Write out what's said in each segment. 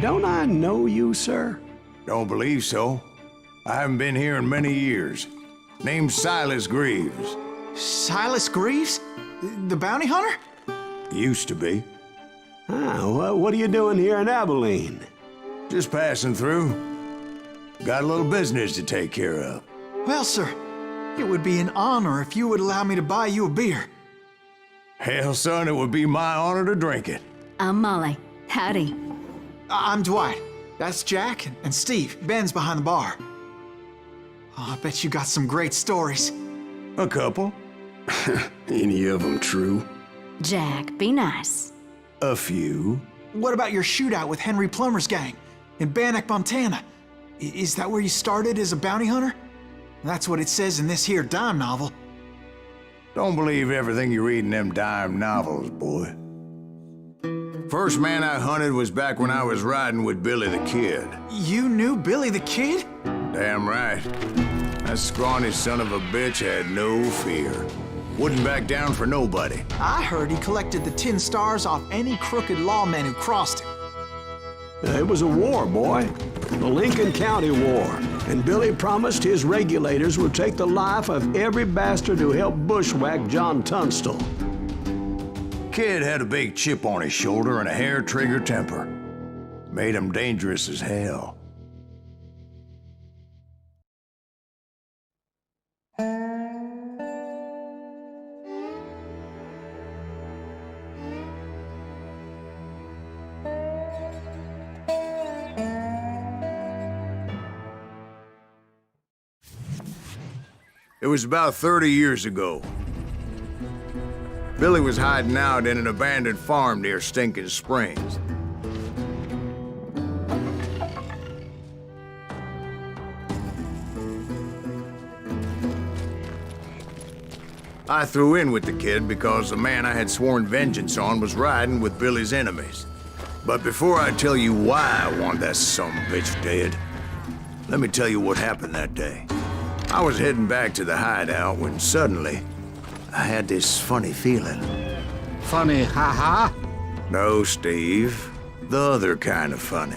Don't I know you, sir? Don't believe so. I haven't been here in many years. Name's Silas Greaves. Silas Greaves? The bounty hunter? Used to be. What are you doing here in Abilene? Just passing through. Got a little business to take care of. Well, sir, it would be an honor if you would allow me to buy you a beer. Hell, son, it would be my honor to drink it. I'm Molly. Howdy. I'm Dwight. That's Jack and Steve. Ben's behind the bar. Oh, I bet you got some great stories. A couple. Any of them true? Jack, be nice. A few. What about your shootout with Henry Plummer's gang in Bannock, Montana? Is that where you started as a bounty hunter? That's what it says in this here dime novel. Don't believe everything you read in them dime novels, boy. First man I hunted was back when I was riding with Billy the Kid. You knew Billy the Kid? Damn right. That scrawny son of a bitch had no fear. Wouldn't back down for nobody. I heard he collected the 10 stars off any crooked lawmen who crossed him. It was a war, boy. The Lincoln County War. And Billy promised his regulators would take the life of every bastard who helped bushwhack John Tunstall. Kid had a big chip on his shoulder and a hair-trigger temper. Made him dangerous as hell. It was about 30 years ago. Billy was hiding out in an abandoned farm near Stinking Springs. I threw in with the kid because the man I had sworn vengeance on was riding with Billy's enemies. But before I tell you why I want that son of a bitch dead, let me tell you what happened that day. I was heading back to the hideout when suddenly I had this funny feeling. Funny, ha-ha? No, Steve. The other kind of funny.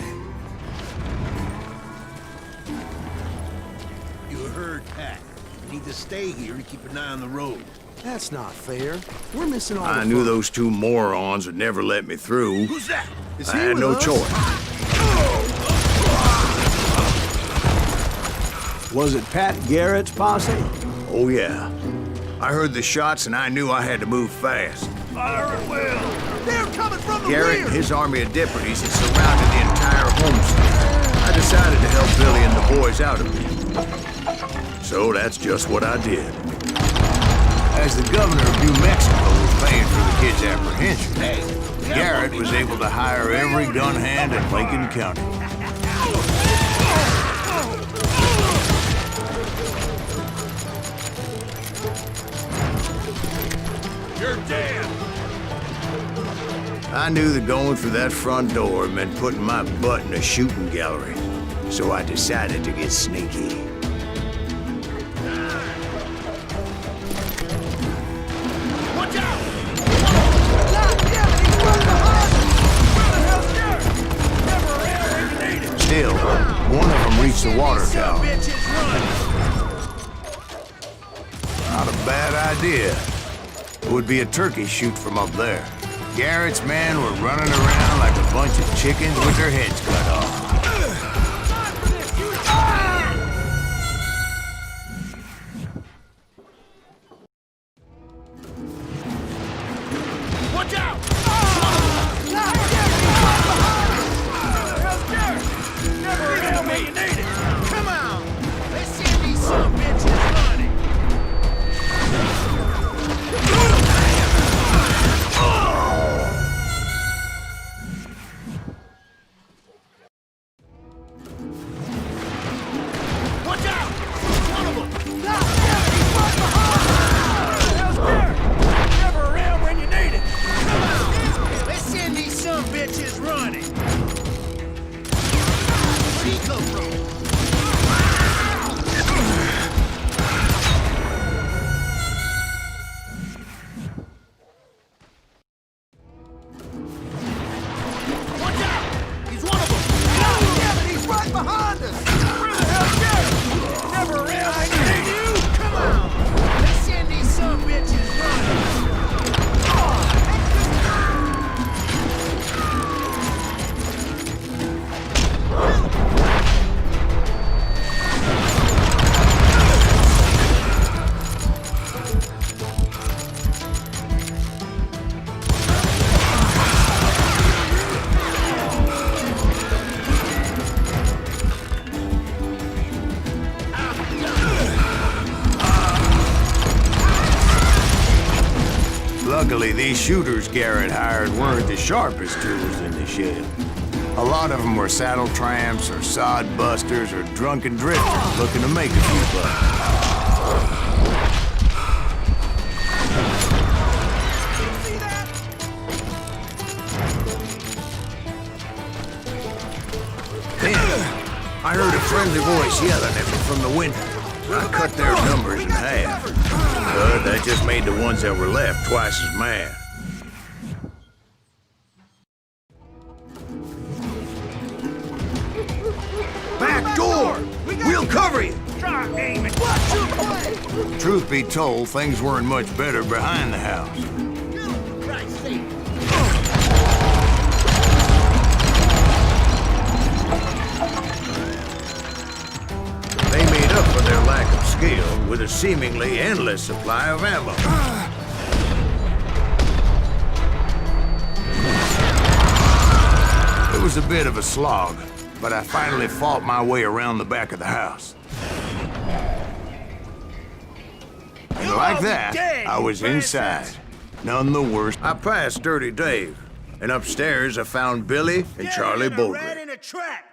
You heard Pat. You need to stay here to keep an eye on the road. That's not fair. We're missing all the I knew fun. those two morons would never let me through. Who's that? Is I he had with no us? choice. Was it Pat Garrett's posse? Oh, yeah. I heard the shots and I knew I had to move fast. Fire it well! They're coming from the Garrett rear! and his army of deputies had surrounded the entire homestead. I decided to help Billy and the boys out of it. So that's just what I did. As the governor of New Mexico was paying for the kid's apprehension, Garrett was able to hire every gun hand in Lincoln County. You're dead! I knew that going through that front door meant putting my butt in a shooting gallery, so I decided to get sneaky. Watch out! Still, one of them reached the water tower. Not a bad idea. It would be a turkey shoot from up there. Garrett's men were running around like a bunch of chickens with their heads cut off. Watch out! Never around where you need it! Come on! Let's see if these son of bitches running! Watch out! One of them! Never around when you need it! Come on! Luckily, these shooters Garrett hired weren't the sharpest tools in the shed. A lot of them were saddle tramps or sod busters or drunken drifters looking to make a few bucks. Then, I heard a friendly voice yelling at me from the window. I cut their numbers in half, but that just made the ones that were left twice as mad. Back door! We'll cover you! Try aiming. Watch your play. Truth be told, things weren't much better behind the house. Christ's sake. They made up for their lack of skill with a seemingly endless supply of ammo. It was a bit of a slog, but I finally fought my way around the back of the house. And like that, I was inside. None the worse. I passed Dirty Dave, and upstairs I found Billy and Charlie Rat Bowdre. in a trap.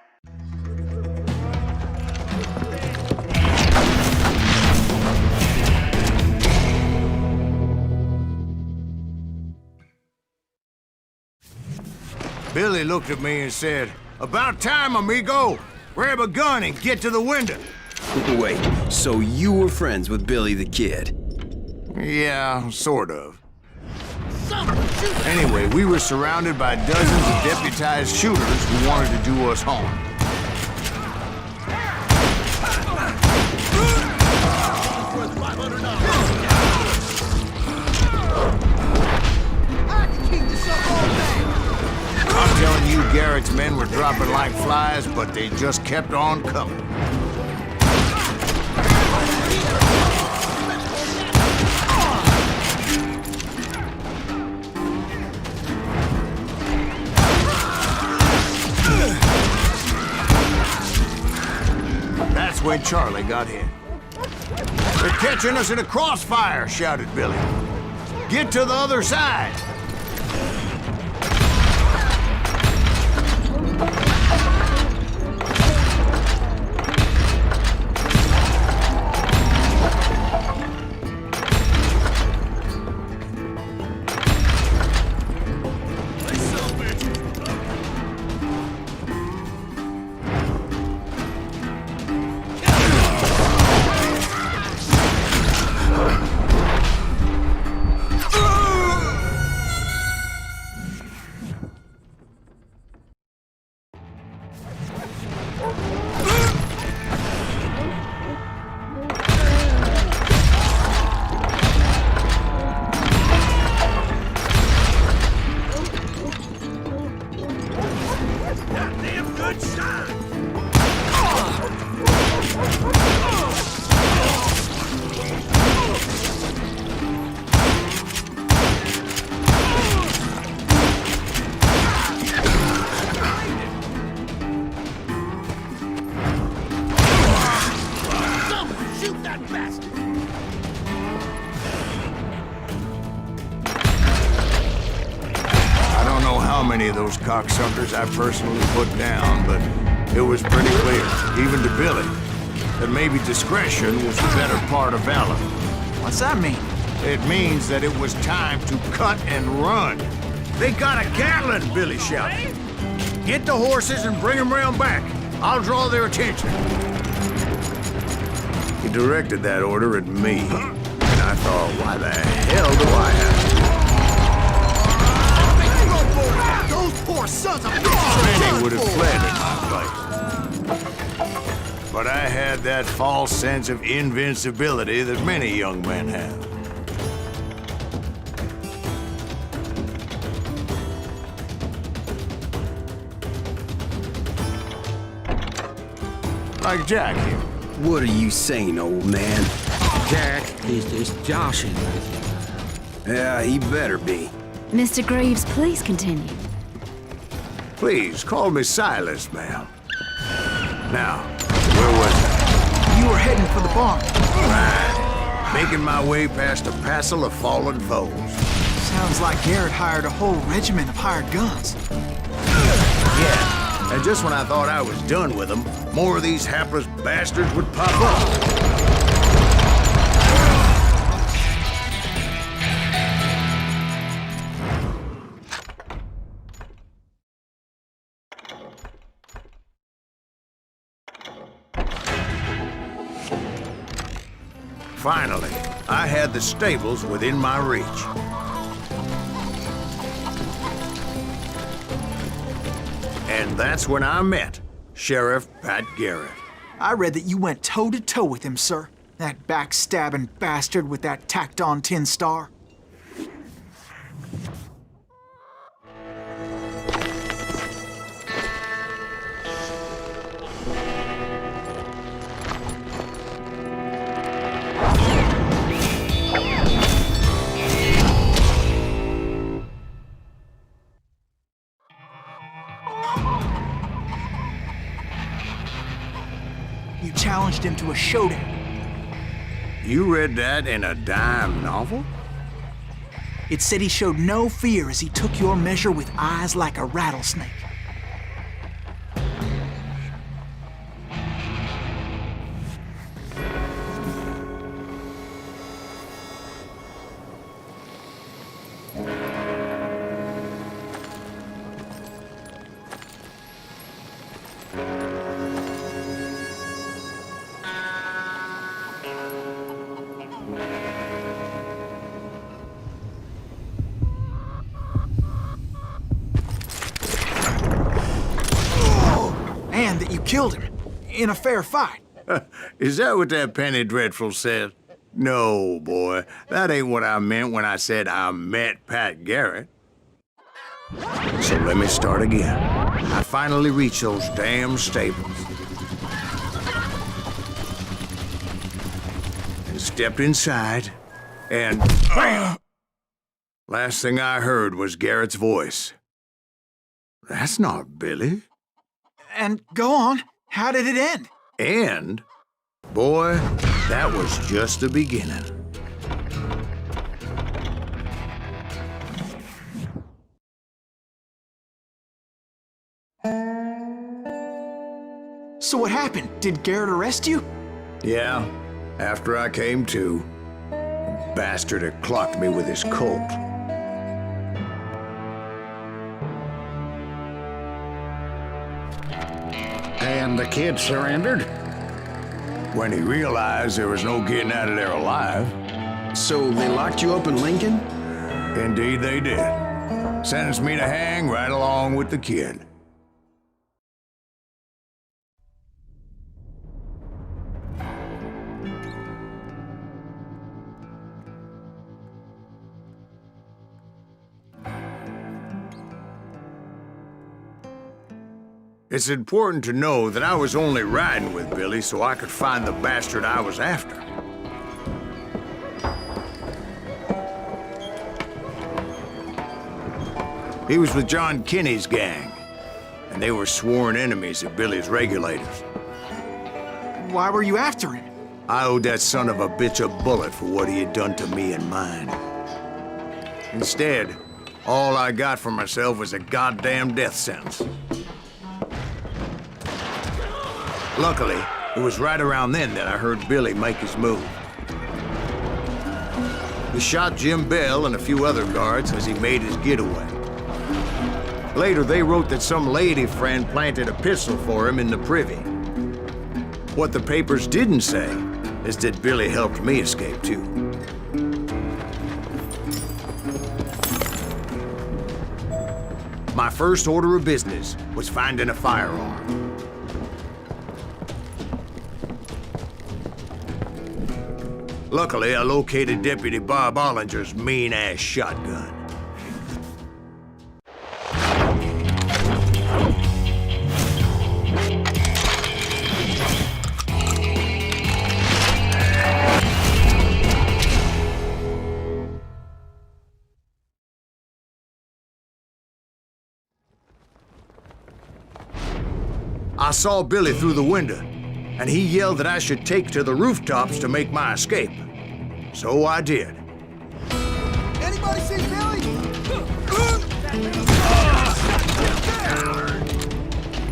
Billy looked at me and said, "About time, amigo! Grab a gun and get to the window." Wait, so you were friends with Billy the Kid? Yeah, sort of. Anyway, we were surrounded by dozens of deputized shooters who wanted to do us harm. I'm telling you, Garrett's men were dropping like flies, but they just kept on coming. That's when Charlie got hit. "They're catching us in a crossfire," shouted Billy. "Get to the other side." Goddamn good shot. Someone shoot that bastard. I don't know how many of those cocksuckers I personally put down, but it was pretty clear, even to Billy, that maybe discretion was the better part of valor. What's that mean? It means that it was time to cut and run. "They got a Gatling," Billy shouted. "Get the horses and bring them round back. I'll draw their attention." He directed that order at me, and I thought, why the hell do I have to? Those poor sons of Many would have fled in my place. But I had that false sense of invincibility that many young men have. Like Jack here. What are you saying, old man? Jack is joshing with you. Yeah, he better be. Mr. Greaves, please continue. Please, call me Silas, ma'am. Now, where was I? You were heading for the barn. Right. making my way past a passel of fallen foes. Sounds like Garrett hired a whole regiment of hired guns. Yeah, and just when I thought I was done with them, more of these hapless bastards would pop up. Finally, I had the stables within my reach. And that's when I met Sheriff Pat Garrett. I read that you went toe-to-toe with him, sir. That backstabbing bastard with that tacked-on tin star. You challenged him to a showdown. You read that in a dime novel? It said he showed no fear as he took your measure with eyes like a rattlesnake. And that you killed him in a fair fight. Is that what that Penny Dreadful said? No, boy. That ain't what I meant when I said I met Pat Garrett. So let me start again. I finally reached those damn stables. And stepped inside, and last thing I heard was Garrett's voice. That's not Billy. And go on, how did it end? And, boy, that was just the beginning. So what happened? Did Garrett arrest you? Yeah, after I came to, the bastard had clocked me with his Colt. And the kid surrendered? When he realized there was no getting out of there alive. So they locked you up in Lincoln? Indeed they did. Sentenced me to hang right along with the kid. It's important to know that I was only riding with Billy so I could find the bastard I was after. He was with John Kinney's gang, and they were sworn enemies of Billy's regulators. Why were you after him? I owed that son of a bitch a bullet for what he had done to me and mine. Instead, all I got for myself was a goddamn death sentence. Luckily, it was right around then that I heard Billy make his move. He shot Jim Bell and a few other guards as he made his getaway. Later, they wrote that some lady friend planted a pistol for him in the privy. What the papers didn't say is that Billy helped me escape, too. My first order of business was finding a firearm. Luckily, I located Deputy Bob Ollinger's mean-ass shotgun. I saw Billy through the window, and he yelled that I should take to the rooftops to make my escape. So I did. Anybody see Billy?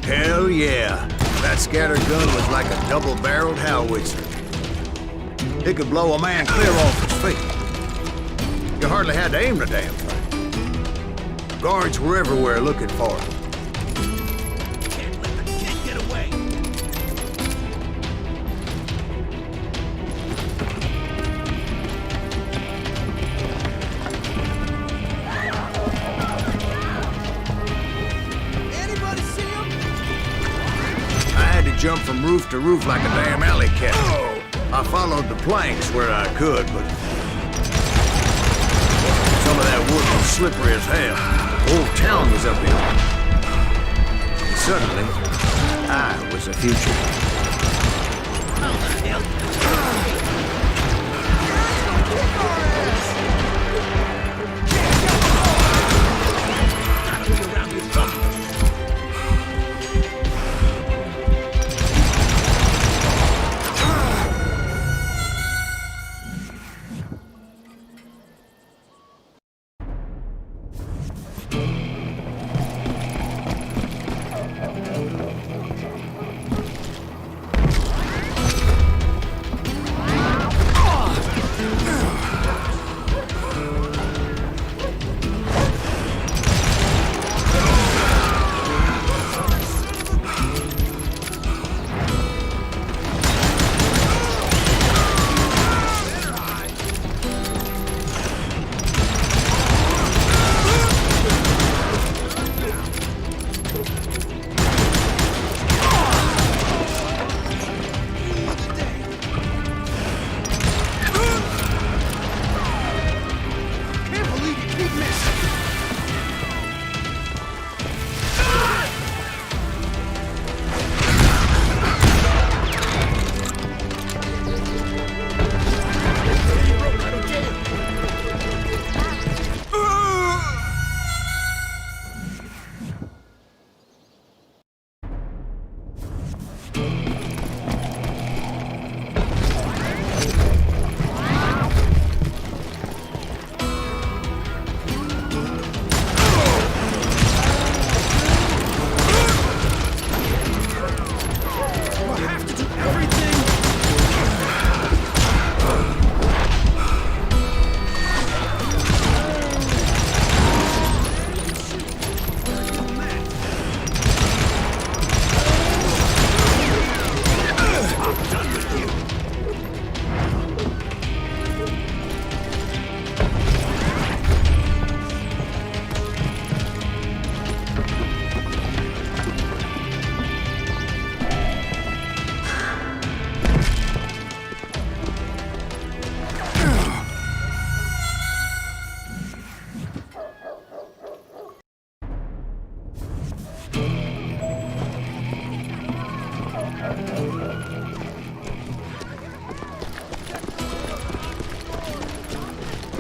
Hell yeah. That scatter gun was like a double-barreled howitzer. It could blow a man clear off his feet. You hardly had to aim the damn thing. Guards were everywhere looking for it. Can't let the kid get away. Anybody see him? I had to jump from roof to roof like a damn alley cat. I followed the planks where I could, but some of that wood was slippery as hell. The whole town was up here. And suddenly, I was a fugitive.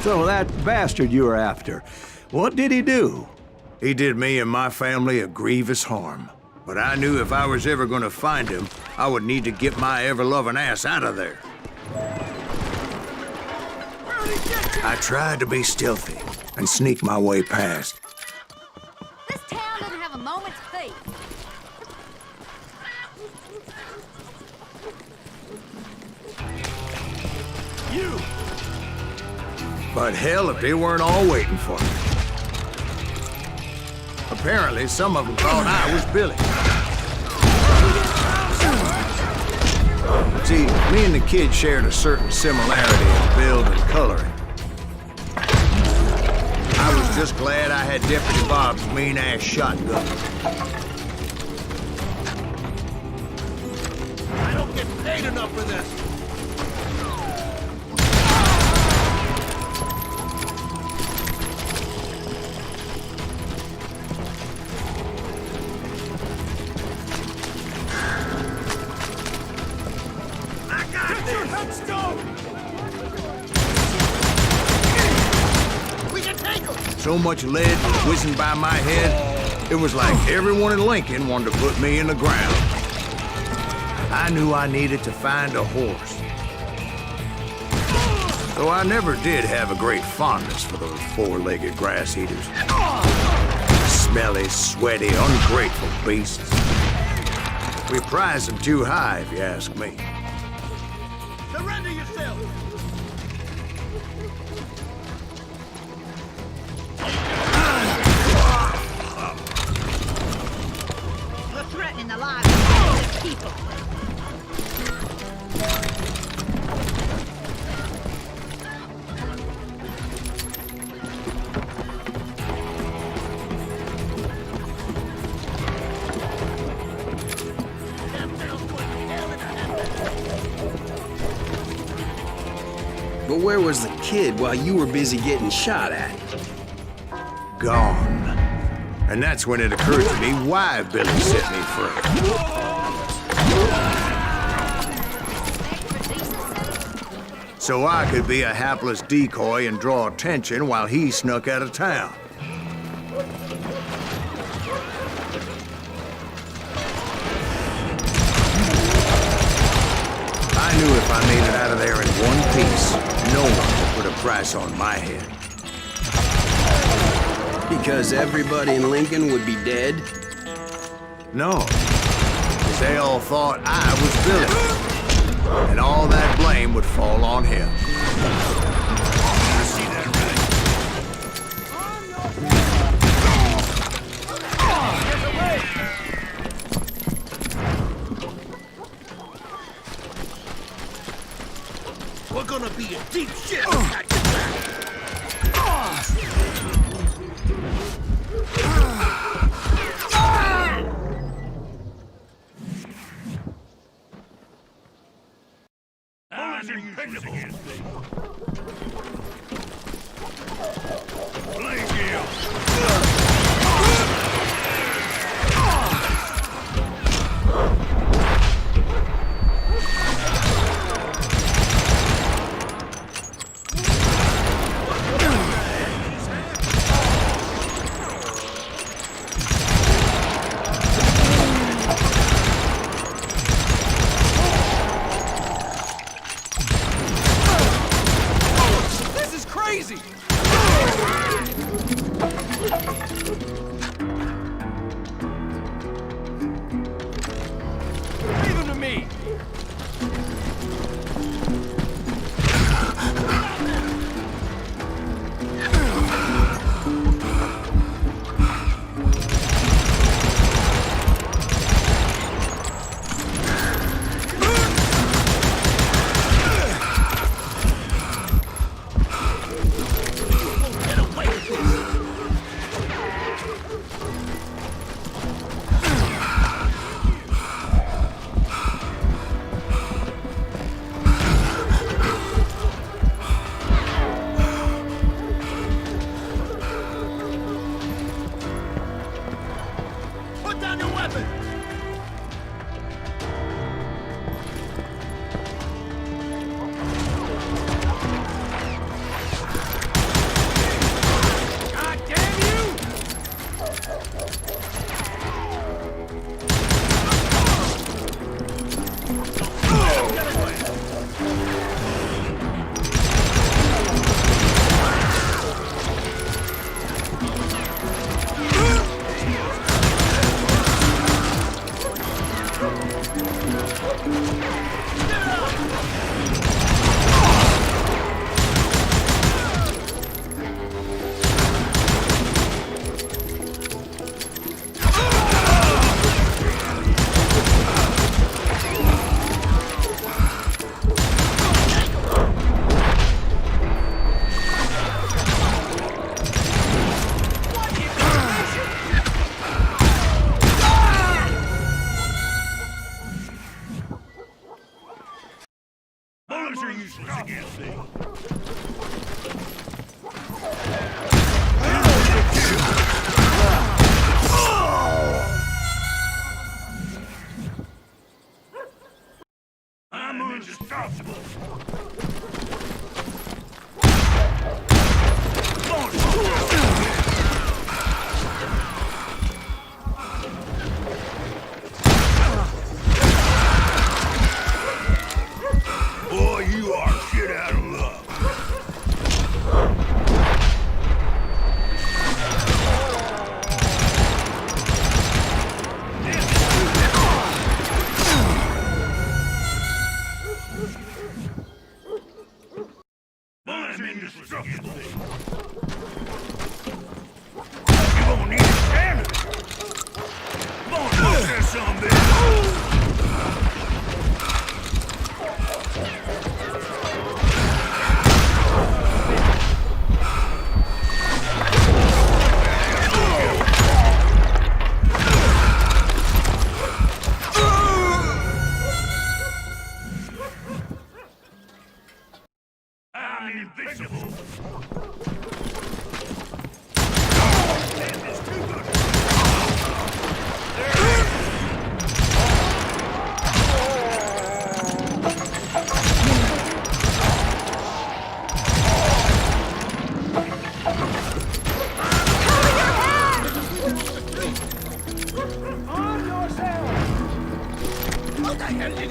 So that bastard you were after, what did he do? He did me and my family a grievous harm. But I knew if I was ever gonna find him, I would need to get my ever-loving ass out of there. I tried to be stealthy and sneak my way past. This town doesn't have a moment's peace. But hell, if they weren't all waiting for me. Apparently, some of them thought I was Billy. See, me and the kid shared a certain similarity in build and coloring. I was just glad I had Deputy Bob's mean-ass shotgun. I don't get paid enough for this. So much lead was whizzing by my head, it was like everyone in Lincoln wanted to put me in the ground. I knew I needed to find a horse. Though I never did have a great fondness for those four-legged grass eaters. Smelly, sweaty, ungrateful beasts. We prize them too high, if you ask me. Surrender yourself! We're threatening the lives of the people. But where was the kid while you were busy getting shot at? Gone. And that's when it occurred to me why Billy set me free. So I could be a hapless decoy and draw attention while he snuck out of town. I knew if I made it out of there in one piece, no one would put a price on my head. Because everybody in Lincoln would be dead? No, because they all thought I was Billy, and all that blame would fall on him. We're gonna be in deep shit if I get back. Bullets impeccable. Blame you.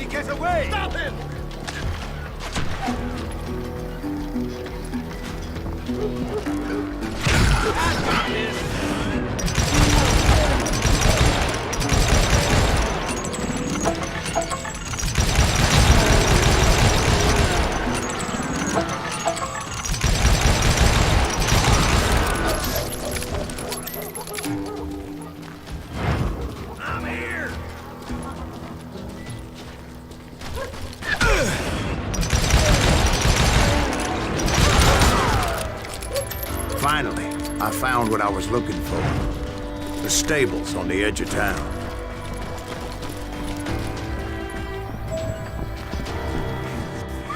Get away! Stop him! I'm here! Finally, I found what I was looking for. The stables on the edge of town.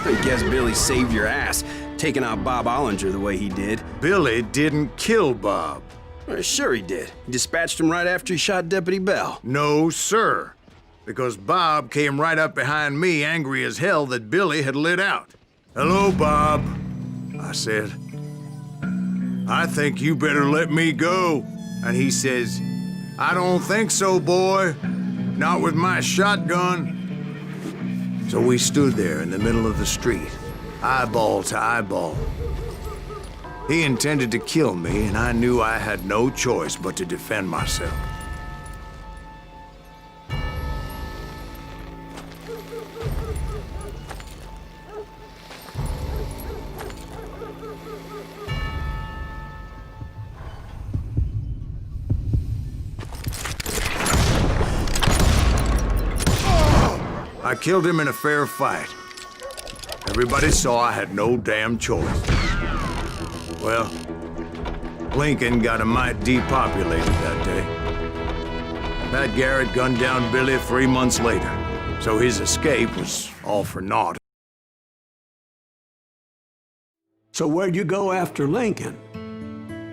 I guess Billy saved your ass, taking out Bob Ollinger the way he did. Billy didn't kill Bob. Well, sure he did. He dispatched him right after he shot Deputy Bell. No, sir. Because Bob came right up behind me, angry as hell that Billy had lit out. "Hello, Bob," I said. "I think you better let me go." And he says, "I don't think so, boy. Not with my shotgun." So we stood there in the middle of the street, eyeball to eyeball. He intended to kill me, and I knew I had no choice but to defend myself. I killed him in a fair fight. Everybody saw I had no damn choice. Well, Lincoln got a mite depopulated that day. Pat Garrett gunned down Billy 3 months later, so his escape was all for naught. So where'd you go after Lincoln?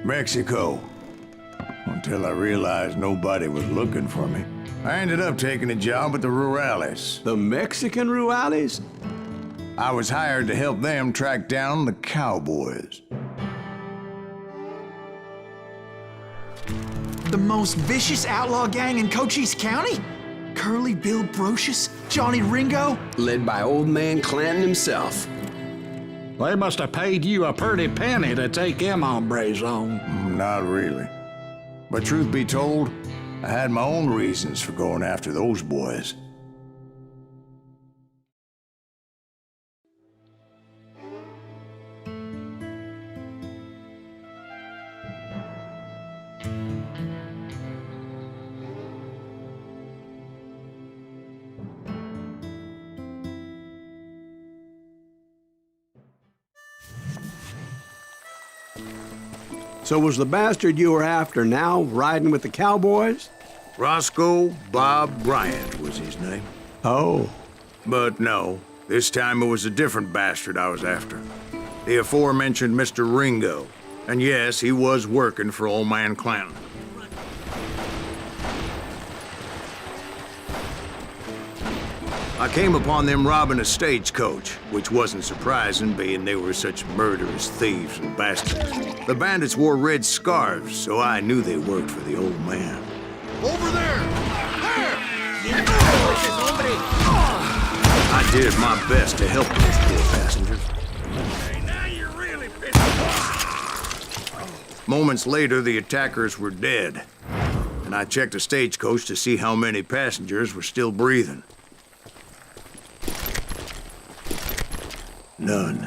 Mexico. Until I realized nobody was looking for me. I ended up taking a job at the Rurales. The Mexican Rurales? I was hired to help them track down the cowboys. The most vicious outlaw gang in Cochise County? Curly Bill Brocious? Johnny Ringo? Led by old man Clanton himself. They must have paid you a pretty penny to take them hombres on. Not really. But truth be told, I had my own reasons for going after those boys. So was the bastard you were after now riding with the cowboys? Roscoe Bob Bryant was his name. Oh. But no, this time it was a different bastard I was after. The aforementioned Mr. Ringo. And yes, he was working for old man Clanton. I came upon them robbing a stagecoach, which wasn't surprising, being they were such murderous thieves and bastards. The bandits wore red scarves, so I knew they worked for the old man. Over there! There! I did my best to help those poor passengers. Hey, now you're really pissed. Moments later, the attackers were dead, and I checked the stagecoach to see how many passengers were still breathing. None.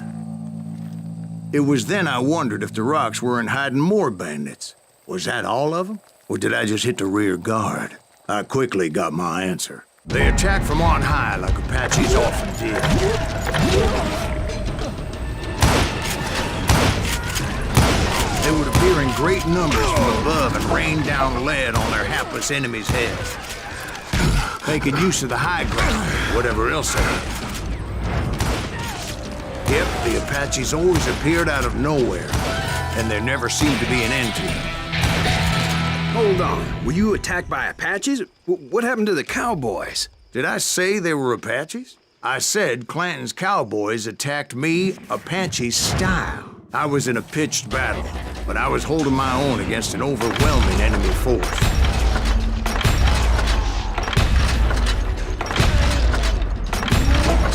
It was then I wondered if the rocks weren't hiding more bandits. Was that all of them? Or did I just hit the rear guard? I quickly got my answer. They attacked from on high like Apaches often did. They would appear in great numbers from above and rain down lead on their hapless enemies' heads, making use of the high ground, whatever else they had. Yep, the Apaches always appeared out of nowhere, and there never seemed to be an end to them. Hold on. Were you attacked by Apaches? What happened to the cowboys? Did I say they were Apaches? I said Clanton's cowboys attacked me Apache style. I was in a pitched battle, but I was holding my own against an overwhelming enemy force.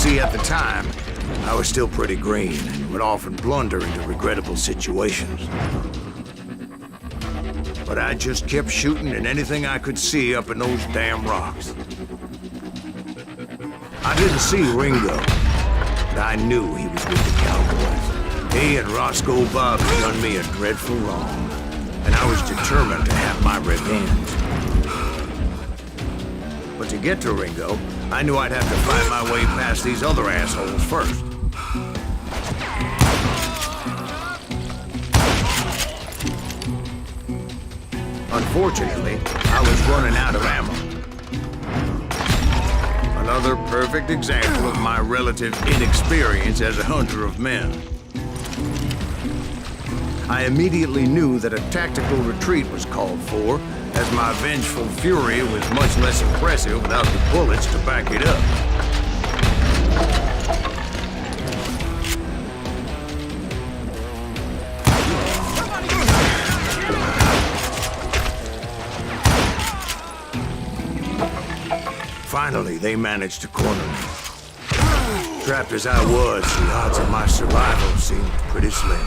See, at the time, I was still pretty green and would often blunder into regrettable situations. But I just kept shooting at anything I could see up in those damn rocks. I didn't see Ringo, but I knew he was with the Cowboys. He and Roscoe Bob had done me a dreadful wrong, and I was determined to have my revenge. But to get to Ringo, I knew I'd have to find my way past these other assholes first. Unfortunately, I was running out of ammo. Another perfect example of my relative inexperience as a hunter of men. I immediately knew that a tactical retreat was called for, as my vengeful fury was much less impressive without the bullets to back it up. Finally, they managed to corner me. Trapped as I was, the odds of my survival seemed pretty slim.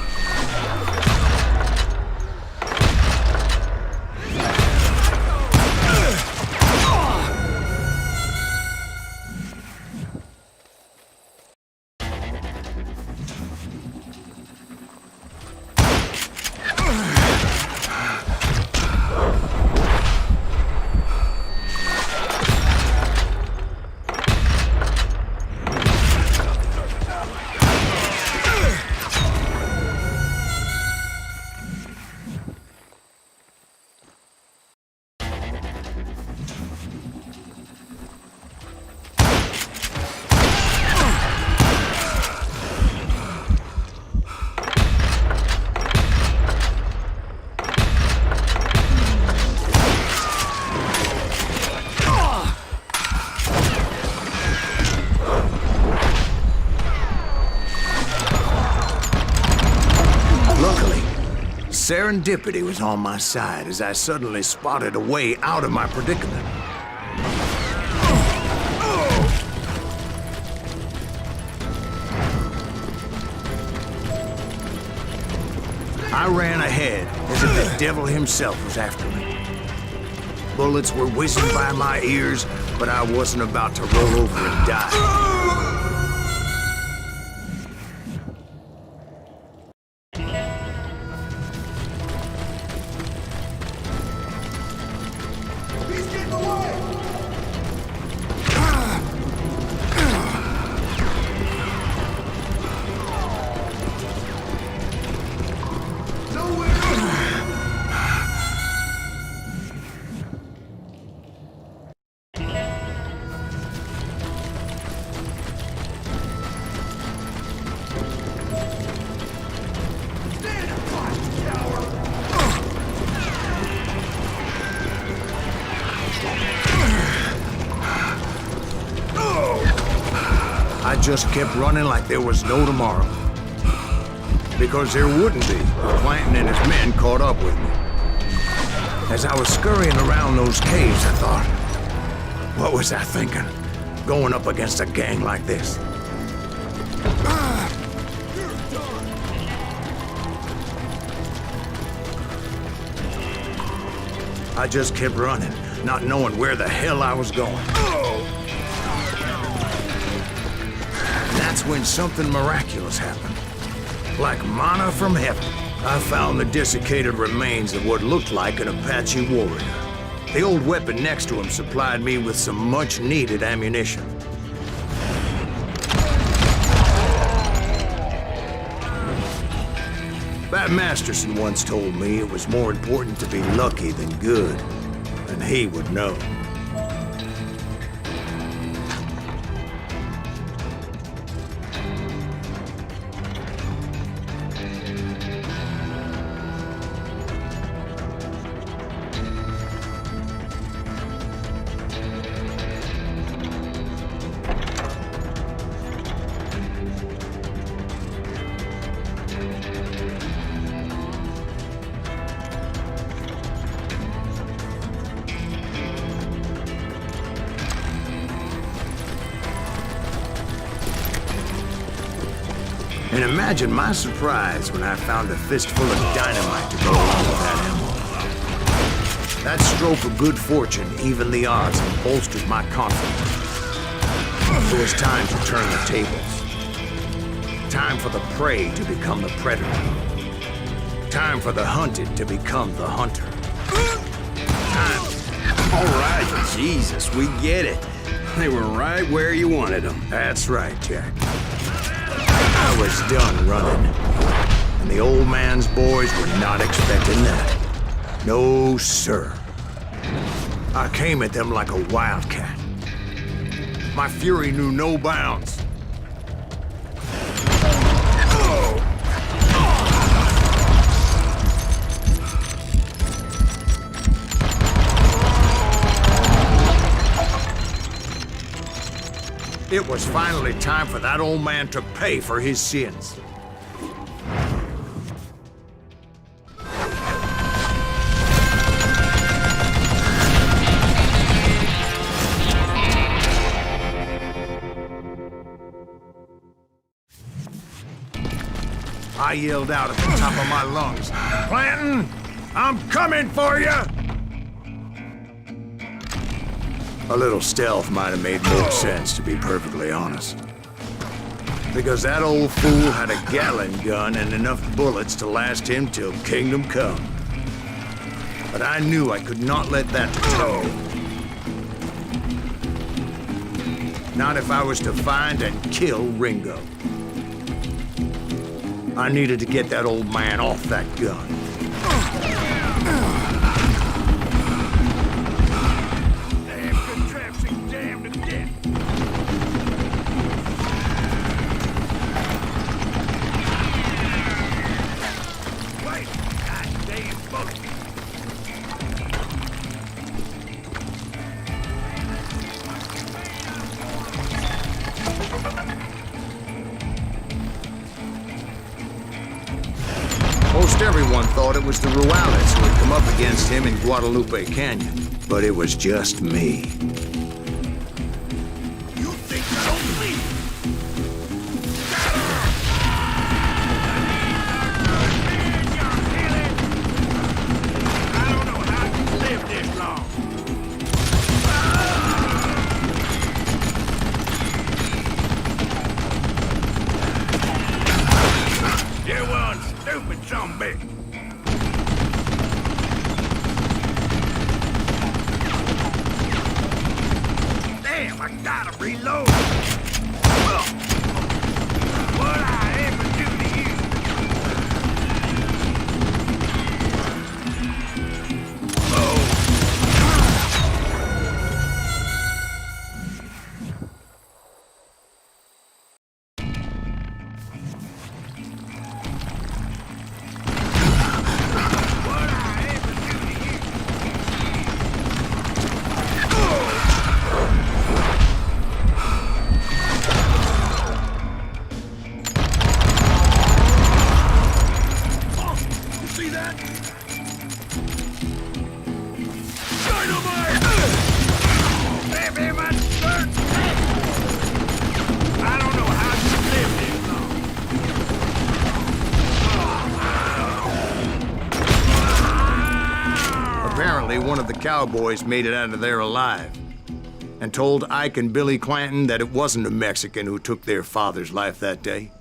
Serendipity was on my side as I suddenly spotted a way out of my predicament. I ran ahead as if the devil himself was after me. Bullets were whizzing by my ears, but I wasn't about to roll over and die. I just kept running like there was no tomorrow. Because there wouldn't be if Clanton and his men caught up with me. As I was scurrying around those caves, I thought, what was I thinking? Going up against a gang like this? I just kept running, not knowing where the hell I was going. That's when something miraculous happened. Like manna from heaven, I found the desiccated remains of what looked like an Apache warrior. The old weapon next to him supplied me with some much-needed ammunition. Bat Masterson once told me it was more important to be lucky than good, and he would know. And imagine my surprise when I found a fistful of dynamite to go along with that ammo. That stroke of good fortune evened the odds and bolstered my confidence. It was time to turn the tables. Time for the prey to become the predator. Time for the hunted to become the hunter. Time. All right, Jesus, we get it. They were right where you wanted them. That's right, Jack. I was done running. And the old man's boys were not expecting that. No, sir. I came at them like a wildcat. My fury knew no bounds. It was finally time for that old man to pay for his sins. I yelled out at the top of my lungs, "Clanton, I'm coming for you!" A little stealth might have made more sense, to be perfectly honest. Because that old fool had a Gatling gun and enough bullets to last him till kingdom come. But I knew I could not let that deter me. Not if I was to find and kill Ringo. I needed to get that old man off that gun. Most everyone thought it was the Ruales who had come up against him in Guadalupe Canyon, but it was just me. You think so, please? I don't know how you lived this long. You one stupid zombie. Damn, I gotta reload. What I ever do to you? See that? Dynamite! Baby, my shirt! I don't know how you live this long. Apparently, one of the cowboys made it out of there alive and told Ike and Billy Clanton that it wasn't a Mexican who took their father's life that day.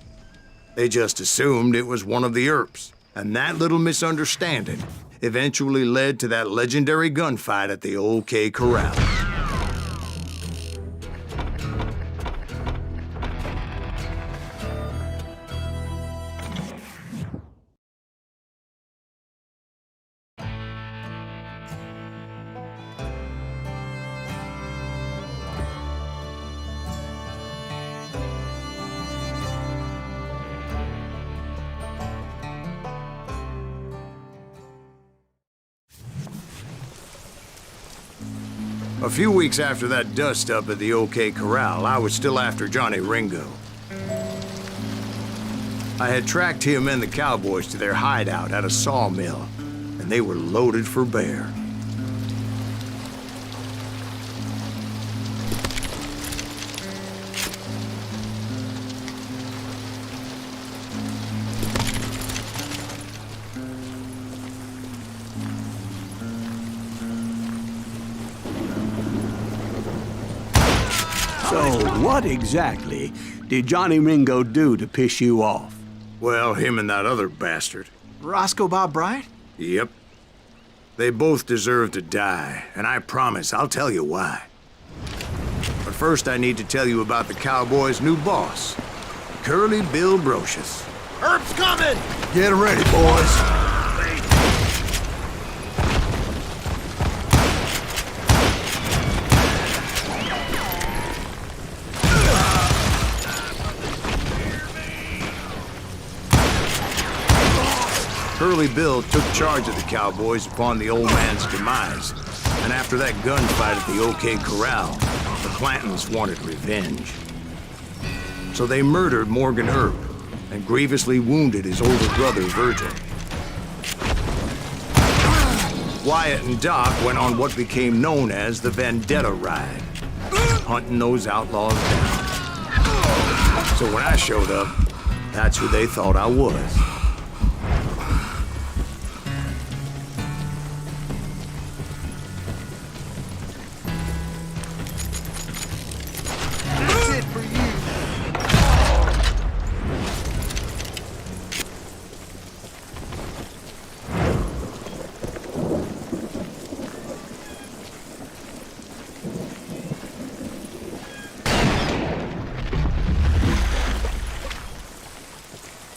They just assumed it was one of the Earps. And that little misunderstanding eventually led to that legendary gunfight at the OK Corral. A few weeks after that dust-up at the OK Corral, I was still after Johnny Ringo. I had tracked him and the cowboys to their hideout at a sawmill, and they were loaded for bear. So, what exactly did Johnny Ringo do to piss you off? Well, him and that other bastard. Roscoe Bob Bryant? Yep. They both deserve to die, and I promise I'll tell you why. But first I need to tell you about the Cowboys' new boss, Curly Bill Brocious. Herb's coming! Get ready, boys. Curly Bill took charge of the Cowboys upon the old man's demise, and after that gunfight at the OK Corral, the Clantons wanted revenge. So they murdered Morgan Earp and grievously wounded his older brother, Virgil. Wyatt and Doc went on what became known as the Vendetta Ride, hunting those outlaws down. So when I showed up, that's who they thought I was.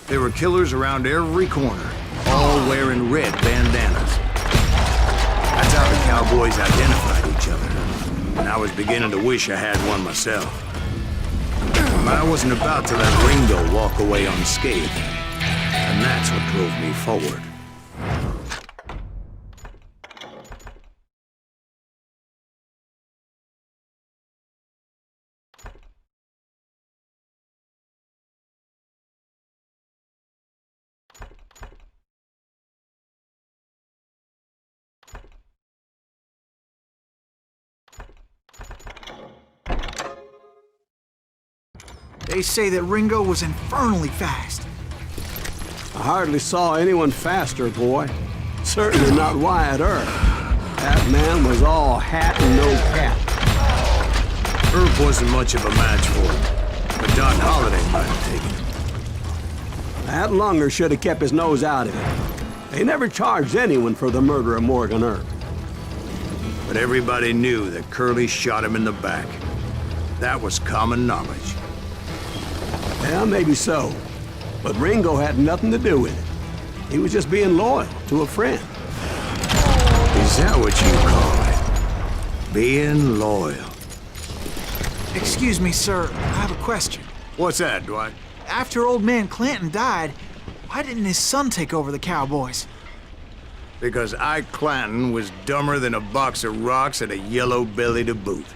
There were killers around every corner, all wearing red bandanas. That's how the Cowboys identified each other, and I was beginning to wish I had one myself. But I wasn't about to let Ringo walk away unscathed, and that's what drove me forward. They say that Ringo was infernally fast. I hardly saw anyone faster, boy. Certainly not Wyatt Earp. That man was all hat and no cap. Earp wasn't much of a match for him, but Doc Holliday might have taken him. That Lunger should have kept his nose out of it. They never charged anyone for the murder of Morgan Earp. But everybody knew that Curly shot him in the back. That was common knowledge. Yeah, maybe so. But Ringo had nothing to do with it. He was just being loyal to a friend. Is that what you call it? Being loyal? Excuse me, sir. I have a question. What's that, Dwight? After old man Clanton died, why didn't his son take over the Cowboys? Because Ike Clanton was dumber than a box of rocks and a yellow belly to boot.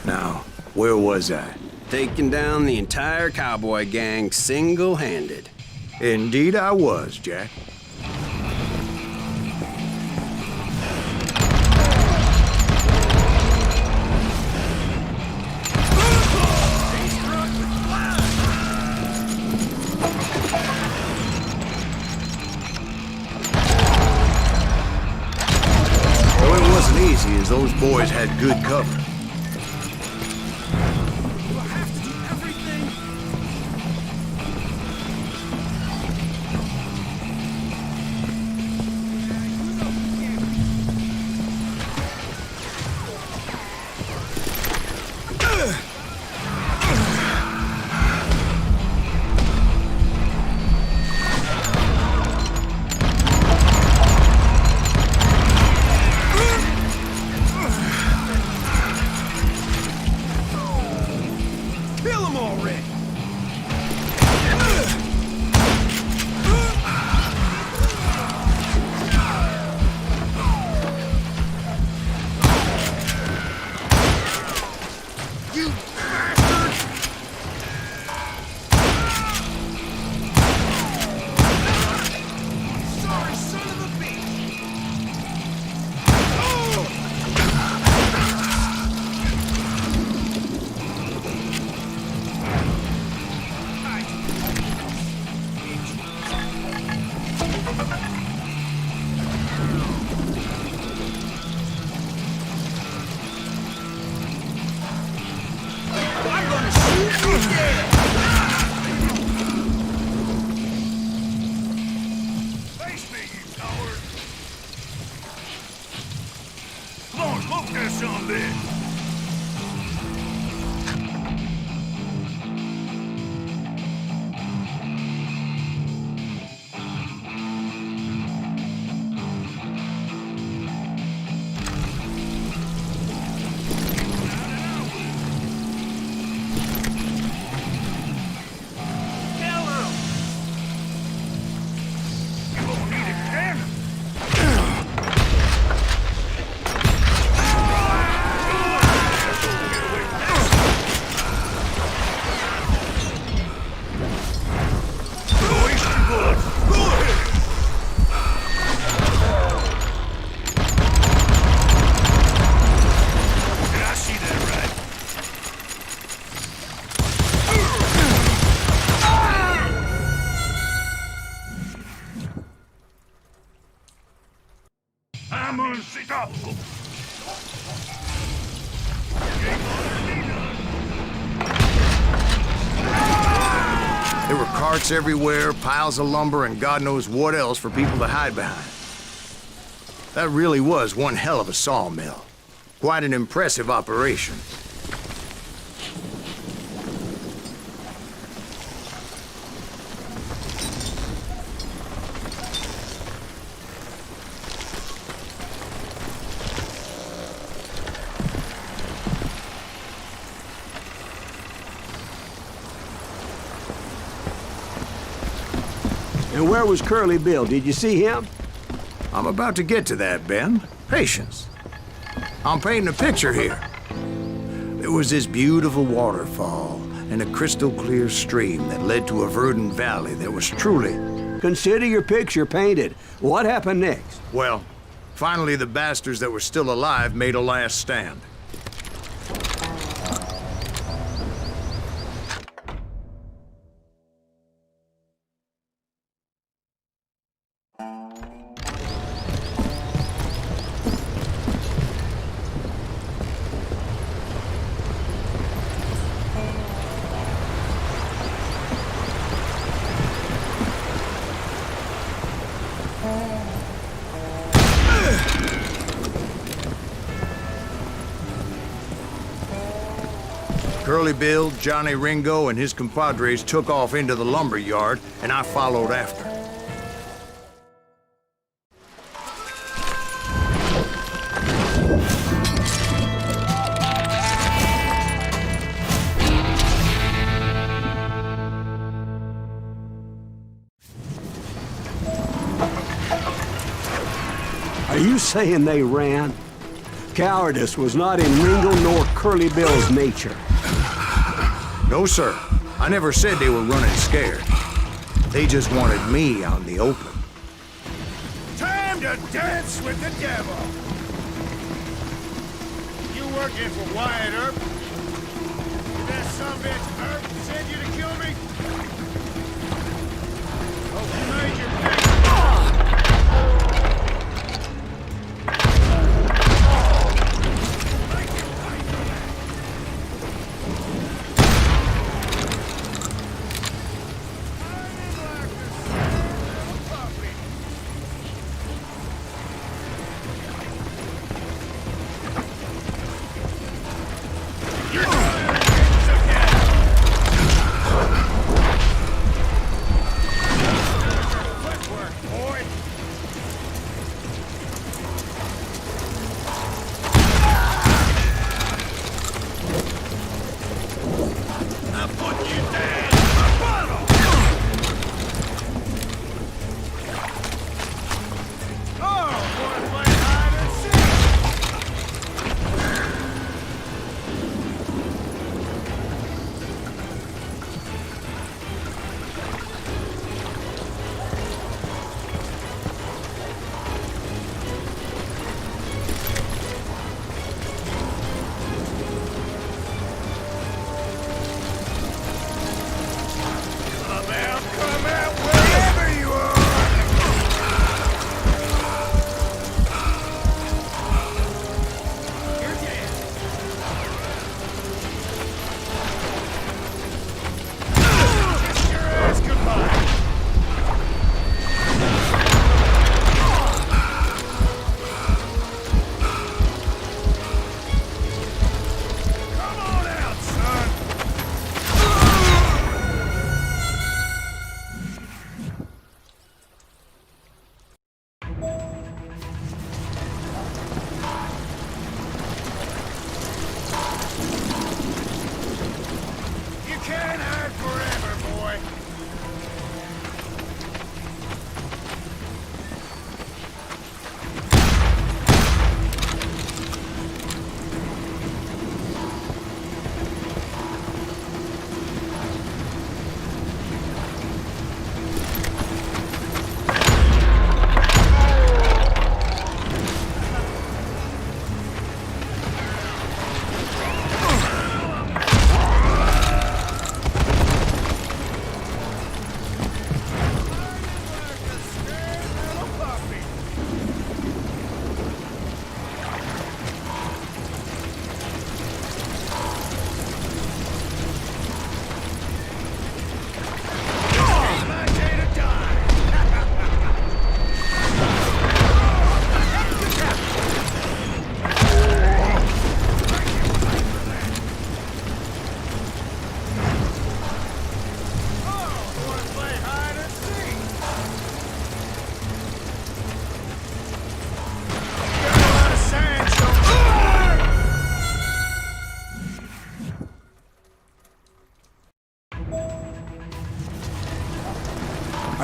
Now, where was I? Taking down the entire cowboy gang single-handed. Indeed I was, Jack. Though it wasn't easy, as those boys had good cover. carts everywhere, piles of lumber, and God knows what else for people to hide behind. That really was one hell of a sawmill. Quite an impressive operation. And where was Curly Bill? Did you see him? I'm about to get to that, Ben. Patience. I'm painting a picture here. There was this beautiful waterfall and a crystal clear stream that led to a verdant valley that was truly... Consider your picture painted. What happened next? Well, finally the bastards that were still alive made a last stand. Curly Bill, Johnny Ringo, and his compadres took off into the lumber yard, and I followed after. Are you saying they ran? Cowardice was not in Ringo nor Curly Bill's nature. No, sir. I never said they were running scared. They just wanted me out in the open. Time to dance with the devil! You working for Wyatt Earp? Did that sumbitch Earp send you to kill me? Oh, you made your pick.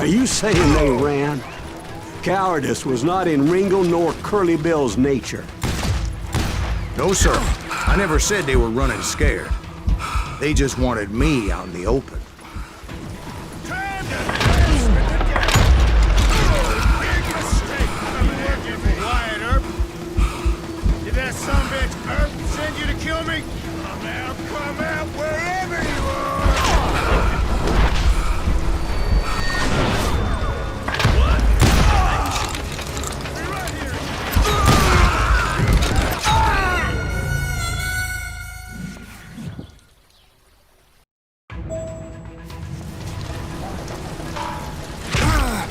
Are you saying they ran? Cowardice was not in Ringo nor Curly Bill's nature. No, sir. I never said they were running scared. They just wanted me out in the open. Time to dance with the devil. Big mistake coming working for Wyatt Earp. Did that sumbitch Earp send you to kill me? Come out, wherever you are! What? Be right here.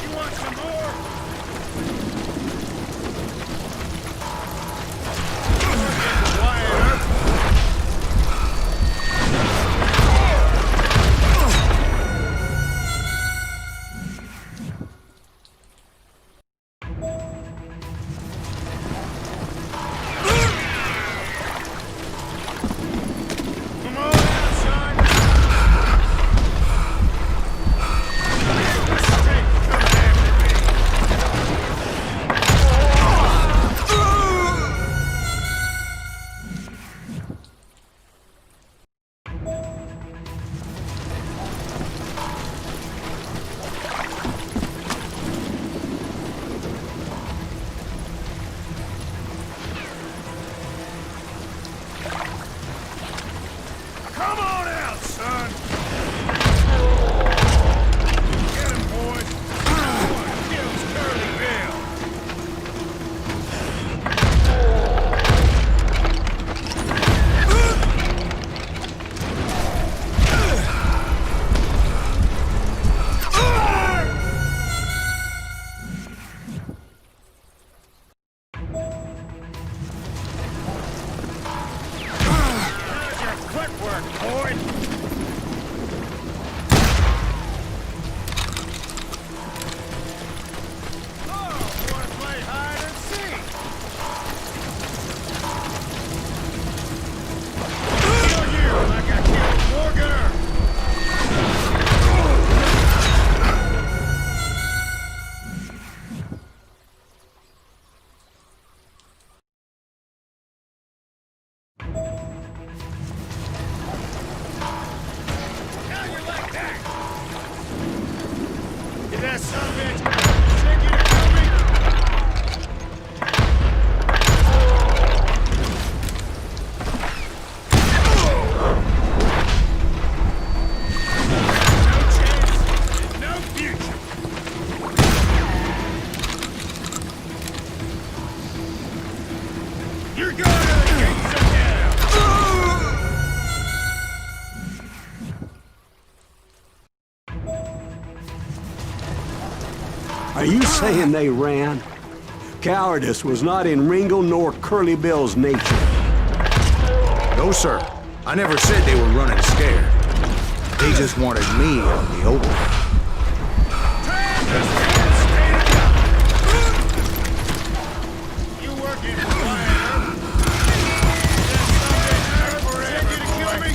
You want some more? Wyatt Earp. Come on out, son. Big mistake coming after me. Come on out, son. Get him, boys. No one kills Curly Bill. How's your footwork, boy? Oh, you wanna play hide and seek? Kill you like I killed Morgan Earp. Now you like that? Did that sumbitch send you to kill me? No chance, no future. You're going to the gates of hell. Are you saying they ran? Cowardice was not in Ringo nor Curly Bill's nature. No, sir. I never said they were running scared. They just wanted me out in the open. Time to stand straight up. You working for Wyatt Earp? That sumbitch Earp sent you to kill me?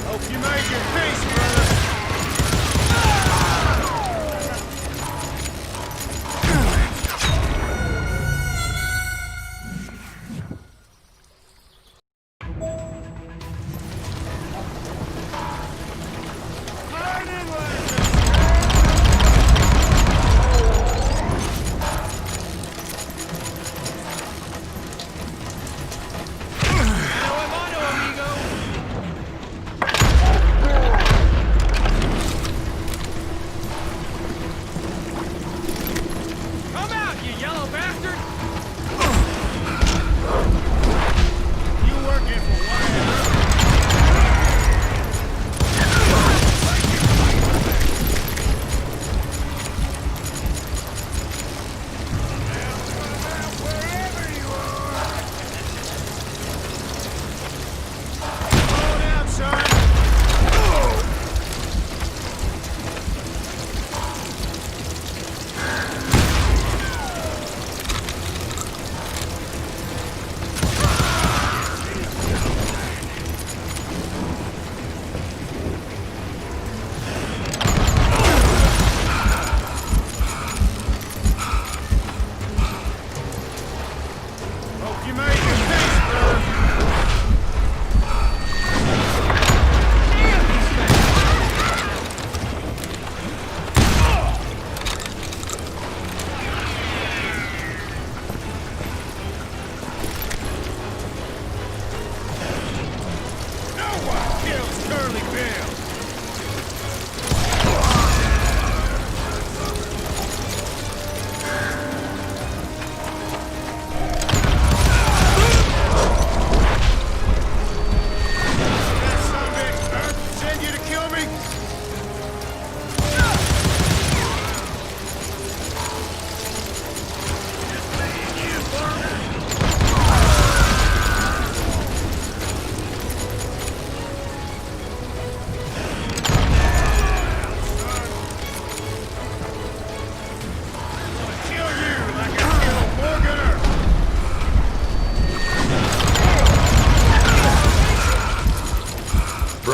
Hope you made your peace, brother.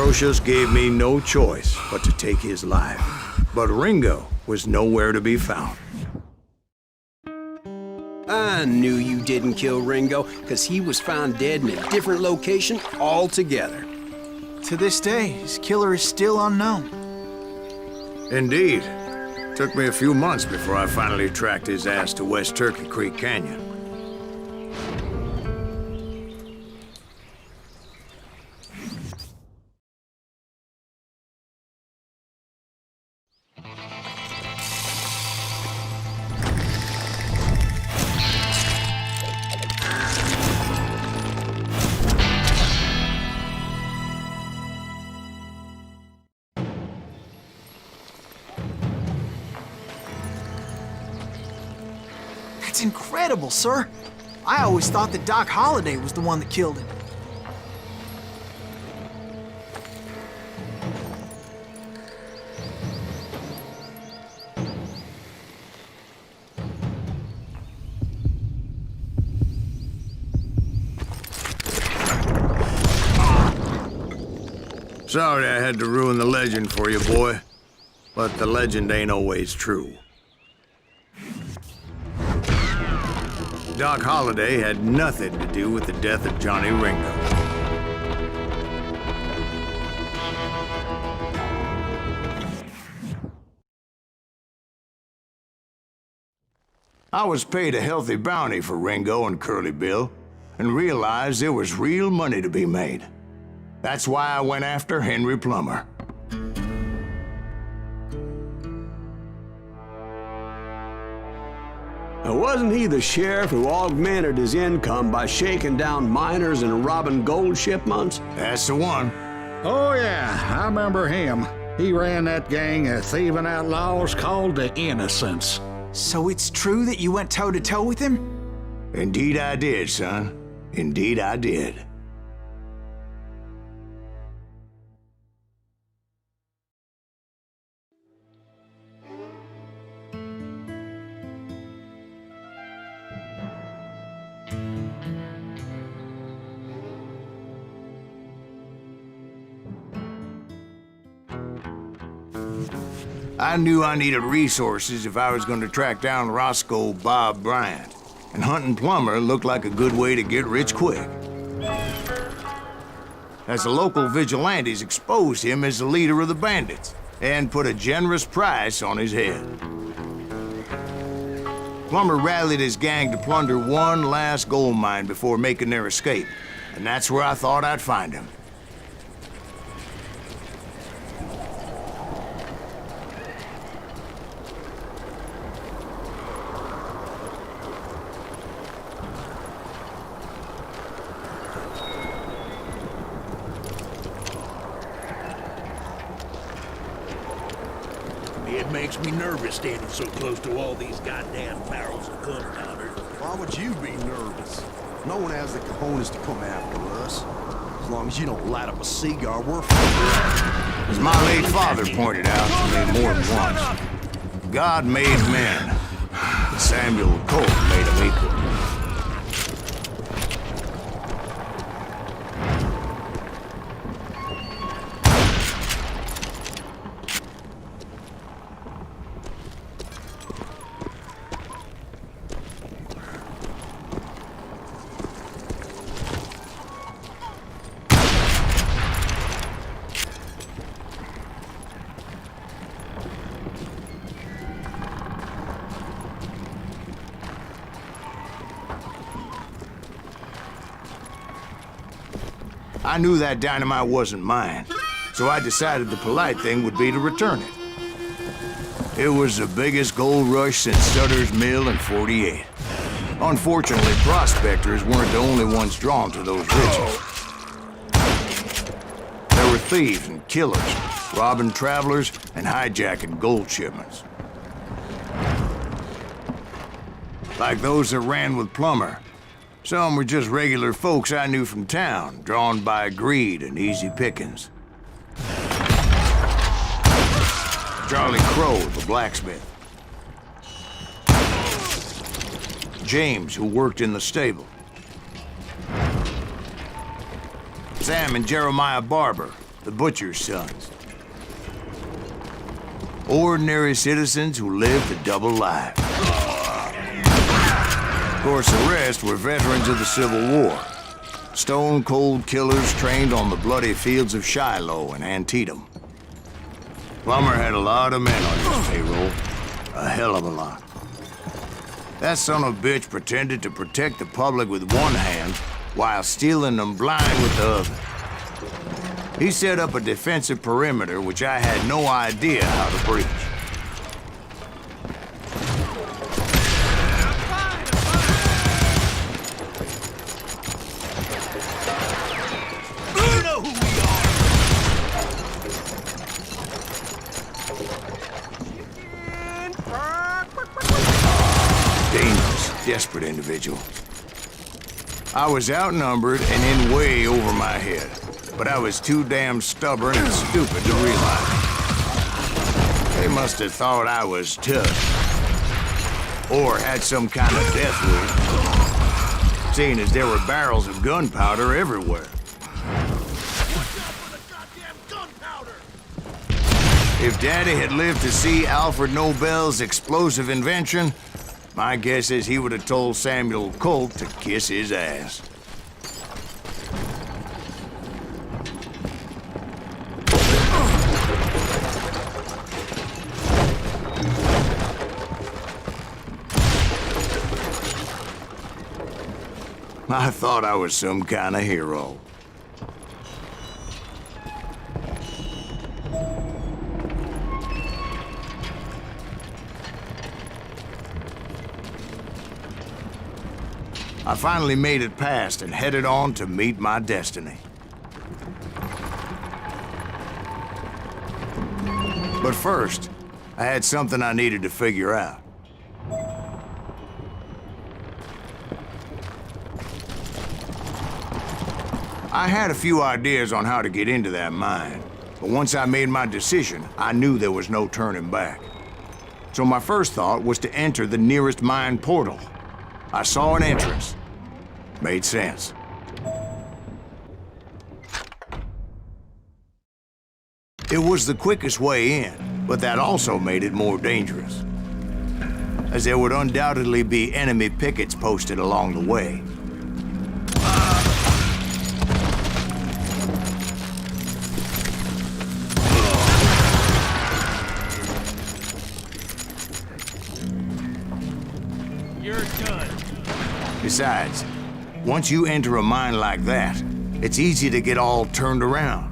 Ambrosius gave me no choice but to take his life. But Ringo was nowhere to be found. I knew you didn't kill Ringo, because he was found dead in a different location altogether. To this day, his killer is still unknown. Indeed. Took me a few months before I finally tracked his ass to West Turkey Creek Canyon. That's incredible, sir. I always thought that Doc Holliday was the one that killed him. Sorry I had to ruin the legend for you, boy. But the legend ain't always true. Doc Holliday had nothing to do with the death of Johnny Ringo. I was paid a healthy bounty for Ringo and Curly Bill, and realized there was real money to be made. That's why I went after Henry Plummer. Now, wasn't he the sheriff who augmented his income by shaking down miners and robbing gold shipments? That's the one. Oh, yeah, I remember him. He ran that gang of thieving outlaws called the Innocents. So it's true that you went toe-to-toe with him? Indeed I did, son. Indeed I did. I knew I needed resources if I was going to track down Roscoe Bob Bryant, and hunting Plummer looked like a good way to get rich quick. As the local vigilantes exposed him as the leader of the bandits, and put a generous price on his head. Plummer rallied his gang to plunder one last gold mine before making their escape, and that's where I thought I'd find him. It makes me nervous standing so close to all these goddamn barrels of gunpowder. Why would you be nervous? No one has the cojones to come after us. As long as you don't light up a cigar, we're fine. As my late father pointed out to me more than once, God made men, but Samuel Colt made them equal. I knew that dynamite wasn't mine, so I decided the polite thing would be to return it. It was the biggest gold rush since Sutter's Mill in '48. Unfortunately, prospectors weren't the only ones drawn to those riches. There were thieves and killers, robbing travelers and hijacking gold shipments. Like those that ran with Plummer. Some were just regular folks I knew from town, drawn by greed and easy pickings. Charlie Crow, the blacksmith. James, who worked in the stable. Sam and Jeremiah Barber, the butcher's sons. Ordinary citizens who lived a double life. Of course, the rest were veterans of the Civil War. Stone-cold killers trained on the bloody fields of Shiloh and Antietam. Plummer had a lot of men on his payroll. A hell of a lot. That son of a bitch pretended to protect the public with one hand while stealing them blind with the other. He set up a defensive perimeter which I had no idea how to breach. You know who we are! Dangerous, desperate individual. I was outnumbered and in way over my head, but I was too damn stubborn and stupid to realize it. They must have thought I was tough. Or had some kind of death wish, seeing as there were barrels of gunpowder everywhere. If Daddy had lived to see Alfred Nobel's explosive invention, my guess is he would have told Samuel Colt to kiss his ass. I thought I was some kind of hero. I finally made it past and headed on to meet my destiny. But first, I had something I needed to figure out. I had a few ideas on how to get into that mine, but once I made my decision, I knew there was no turning back. So my first thought was to enter the nearest mine portal. I saw an entrance. Made sense. It was the quickest way in, but that also made it more dangerous, as there would undoubtedly be enemy pickets posted along the way. You're done. Besides, once you enter a mine like that, it's easy to get all turned around.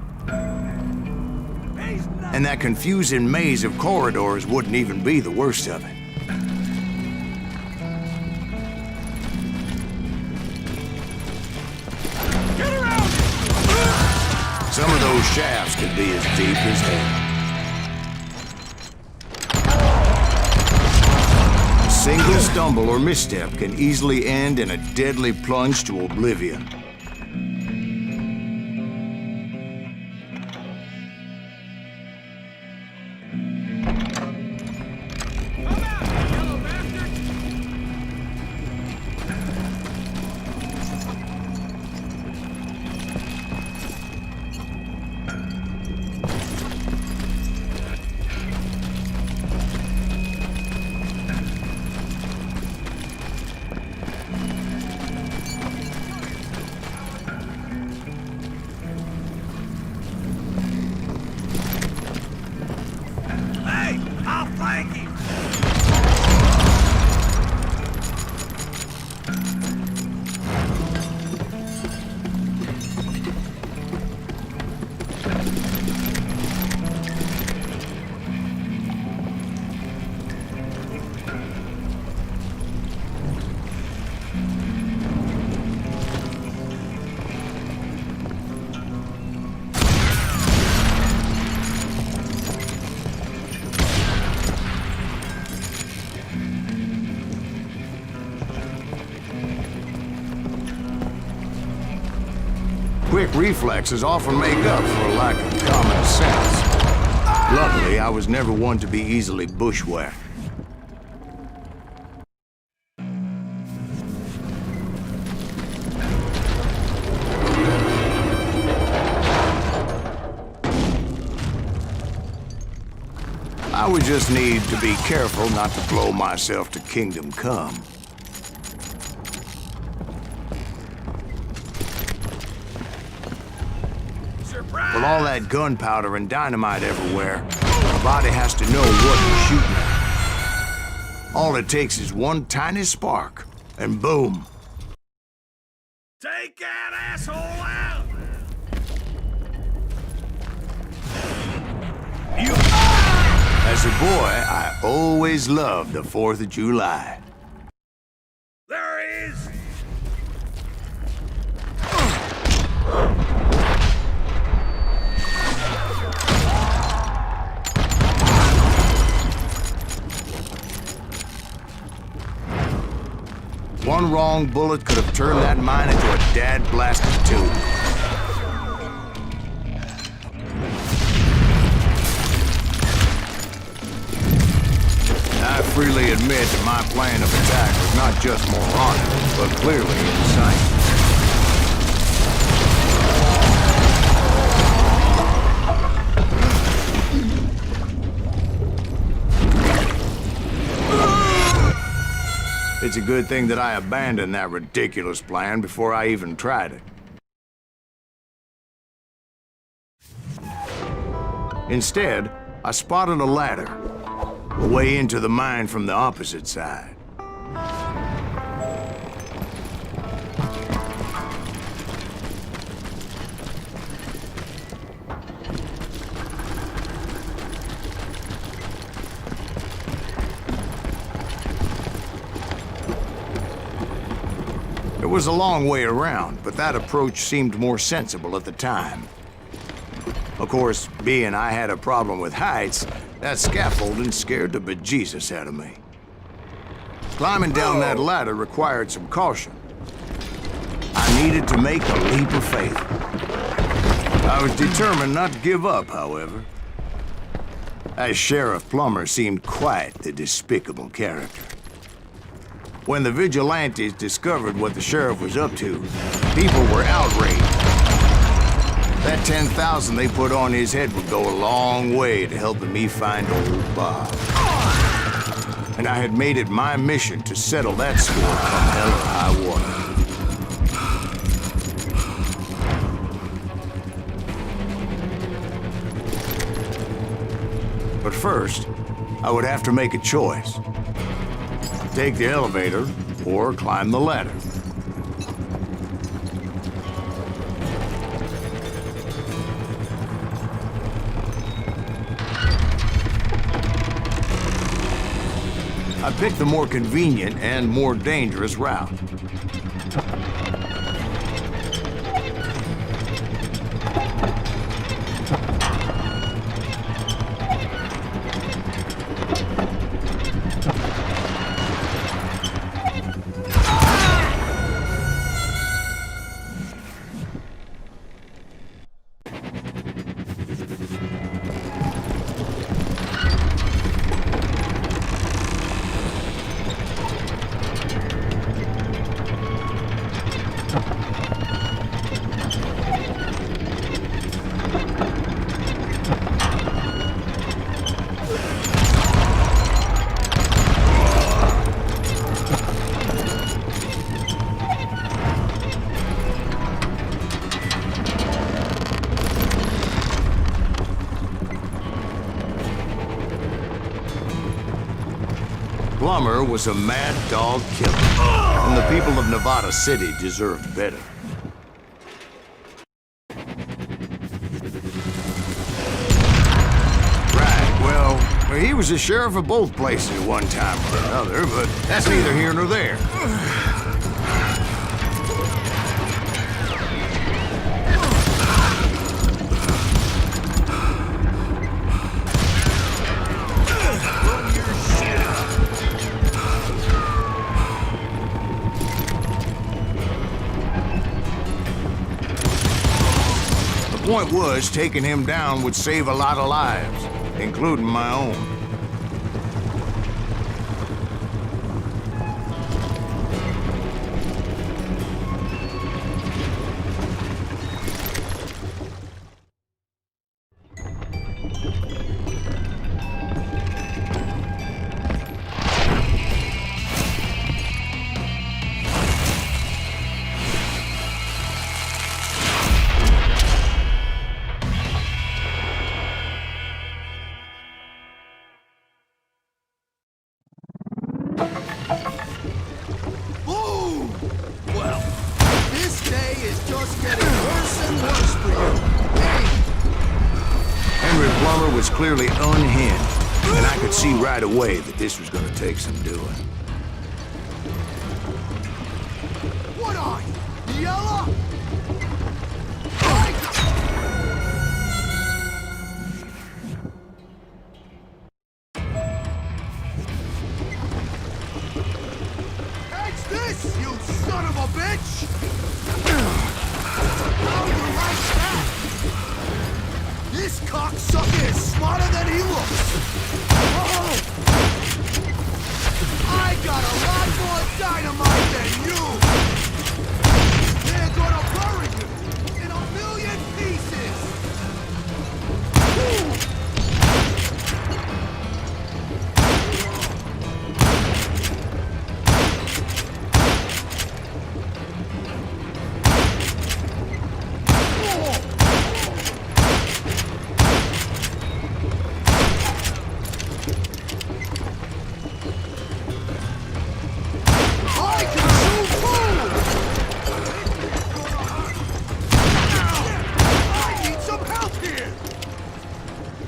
And that confusing maze of corridors wouldn't even be the worst of it. Get around! Some of those shafts could be as deep as hell. A single stumble or misstep can easily end in a deadly plunge to oblivion. Quick reflexes often make up for a lack of common sense. Luckily, I was never one to be easily bushwhacked. I would just need to be careful not to blow myself to kingdom come. With all that gunpowder and dynamite everywhere, the body has to know what he's shooting at. All it takes is one tiny spark, and boom. Take that asshole out! As a boy, I always loved the 4th of July. There he is! One wrong bullet could have turned that mine into a dad-blasted tomb. I freely admit that my plan of attack was not just moronic, but clearly insane. It's a good thing that I abandoned that ridiculous plan before I even tried it. Instead, I spotted a ladder, a way into the mine from the opposite side. It was a long way around, but that approach seemed more sensible at the time. Of course, being I had a problem with heights, that scaffolding scared the bejesus out of me. Climbing down that ladder required some caution. I needed to make a leap of faith. I was determined not to give up, however. As Sheriff Plummer seemed quite the despicable character. When the vigilantes discovered what the sheriff was up to, people were outraged. That 10,000 they put on his head would go a long way to helping me find old Bob. And I had made it my mission to settle that score come hell or high water. But first, I would have to make a choice. Take the elevator or climb the ladder. I picked the more convenient and more dangerous route. Plummer was a mad dog killer, and the people of Nevada City deserved better. Right, well, he was the sheriff of both places at one time or another, but that's neither here nor there. The point was, taking him down would save a lot of lives, including my own. getting worse and worse for you. Hey! Henry Plummer was clearly unhinged, and I could see right away that this was gonna take some doing. What are you? Yellow? Catch this, you son of a bitch! How you like that? This cocksucker is smarter than he looks! Oh! I got a lot more dynamite than you! They're gonna bury you in a million pieces! Woo!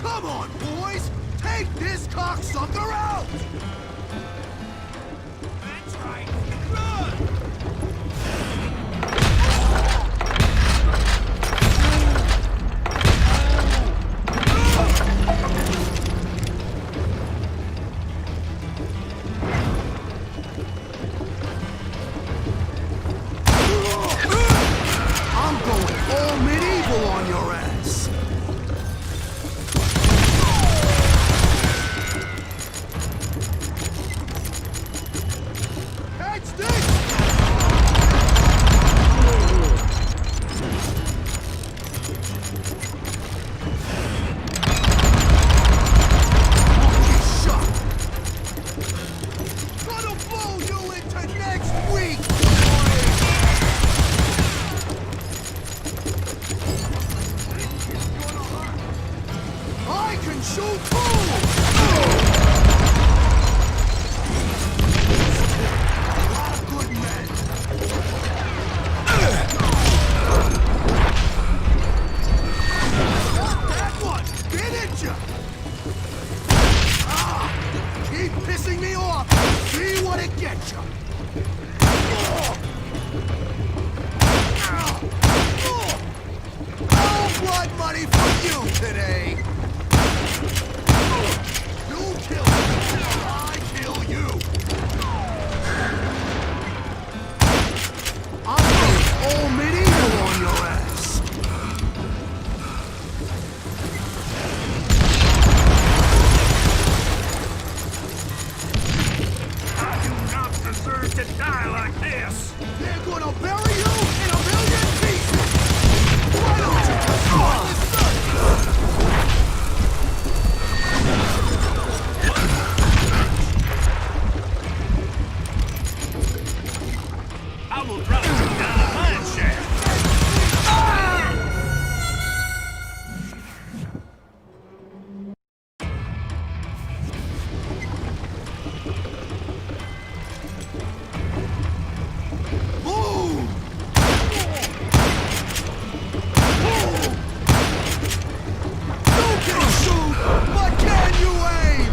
Come on, boys! Take this cocksucker out! That's right. Run! I'm going all medieval on your ass! Catch this! Monkey shot! Gonna blow you into next week, boys! I can shoot too! Good men. That one! Get at ya! Ah! Keep pissing me off! See what it gets ya! No blood money for you today! You kill me, I kill you! I'm going all medieval on your ass! I do not deserve to die like this! They're gonna bury you in a million pieces! Why don't you just start this I will drop you down a mine shaft! Boom! You can shoot, but can you aim?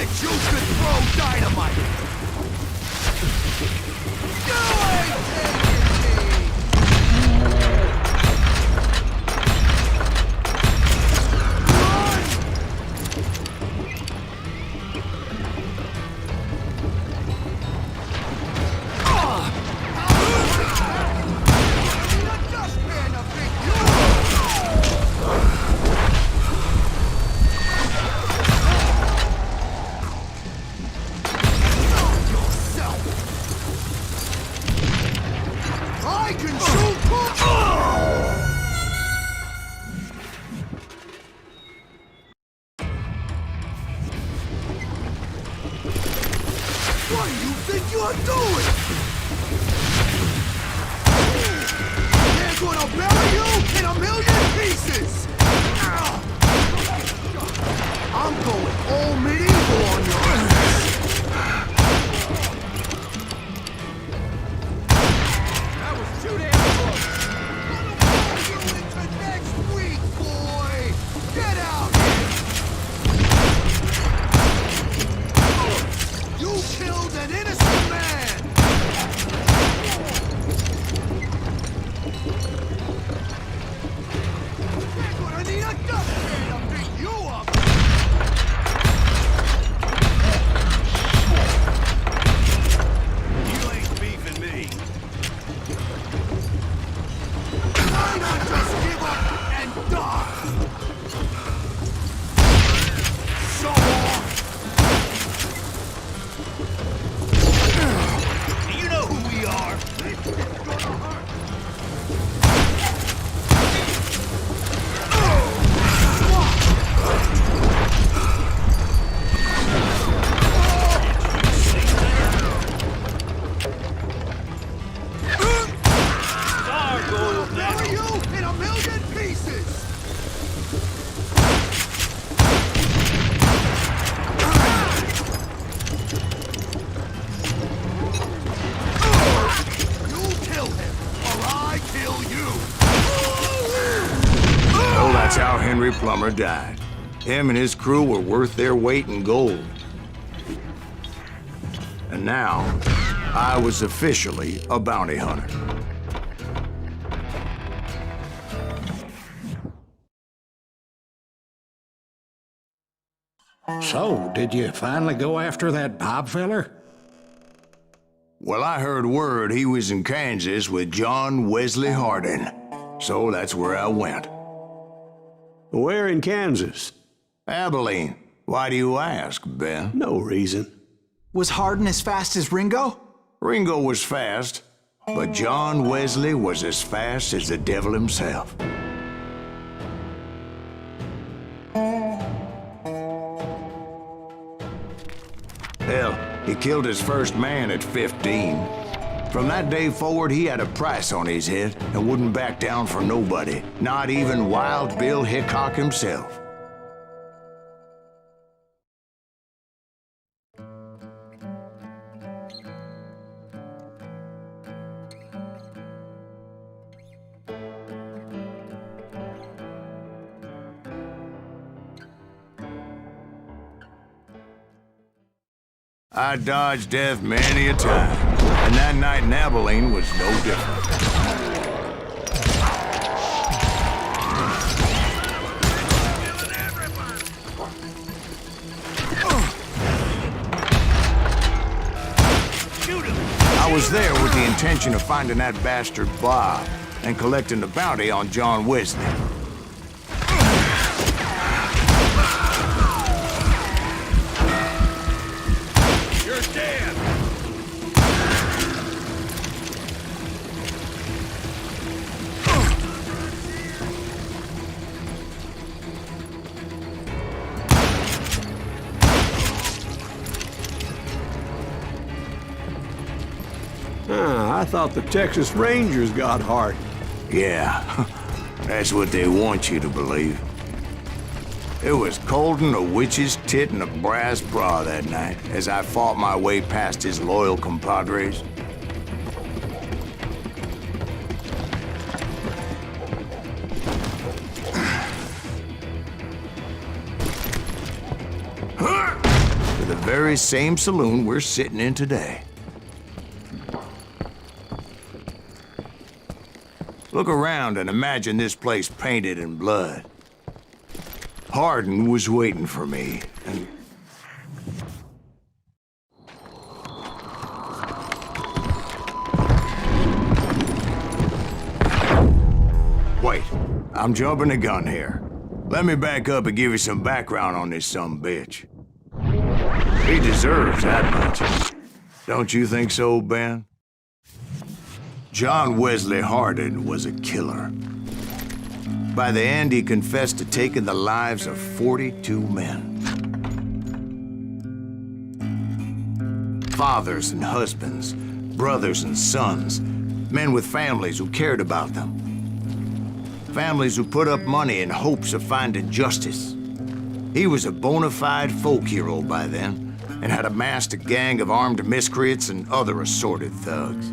that you could throw dynamite! You ain't I can shoot! What do you think you're doing? They're gonna bury you in a million pieces! I'm going all medieval on your ass! Too damn close! You into next week, boy! Get out here! You killed an innocent man! They're gonna need a dustpan to beat you up! You ain't beefing me! Why not just give up and die? Show off! You know who we are! This is gonna hurt! Bury you in a million pieces! You kill him, or I kill you! Oh, that's how Henry Plummer died. Him and his crew were worth their weight in gold. And now, I was officially a bounty hunter. So, did you finally go after that Bob feller? Well, I heard word he was in Kansas with John Wesley Hardin. So that's where I went. Where in Kansas? Abilene. Why do you ask, Ben? No reason. Was Hardin as fast as Ringo? Ringo was fast, but John Wesley was as fast as the devil himself. Hell, he killed his first man at 15. From that day forward, he had a price on his head and wouldn't back down for nobody, not even Wild Bill Hickok himself. I dodged death many a time, and that night in Abilene was no different. I was there with the intention of finding that bastard Bob and collecting the bounty on John Wesley. I thought the Texas Rangers got Hardin. Yeah, that's what they want you to believe. It was cold and a witch's tit and a brass bra that night as I fought my way past his loyal compadres. to the very same saloon we're sitting in today. Look around and imagine this place painted in blood. Hardin was waiting for me, and... Wait, I'm jumping the gun here. Let me back up and give you some background on this sumbitch. He deserves that much. Don't you think so, Ben? John Wesley Hardin was a killer. By the end, he confessed to taking the lives of 42 men. Fathers and husbands, brothers and sons, men with families who cared about them. Families who put up money in hopes of finding justice. He was a bona fide folk hero by then, and had amassed a gang of armed miscreants and other assorted thugs.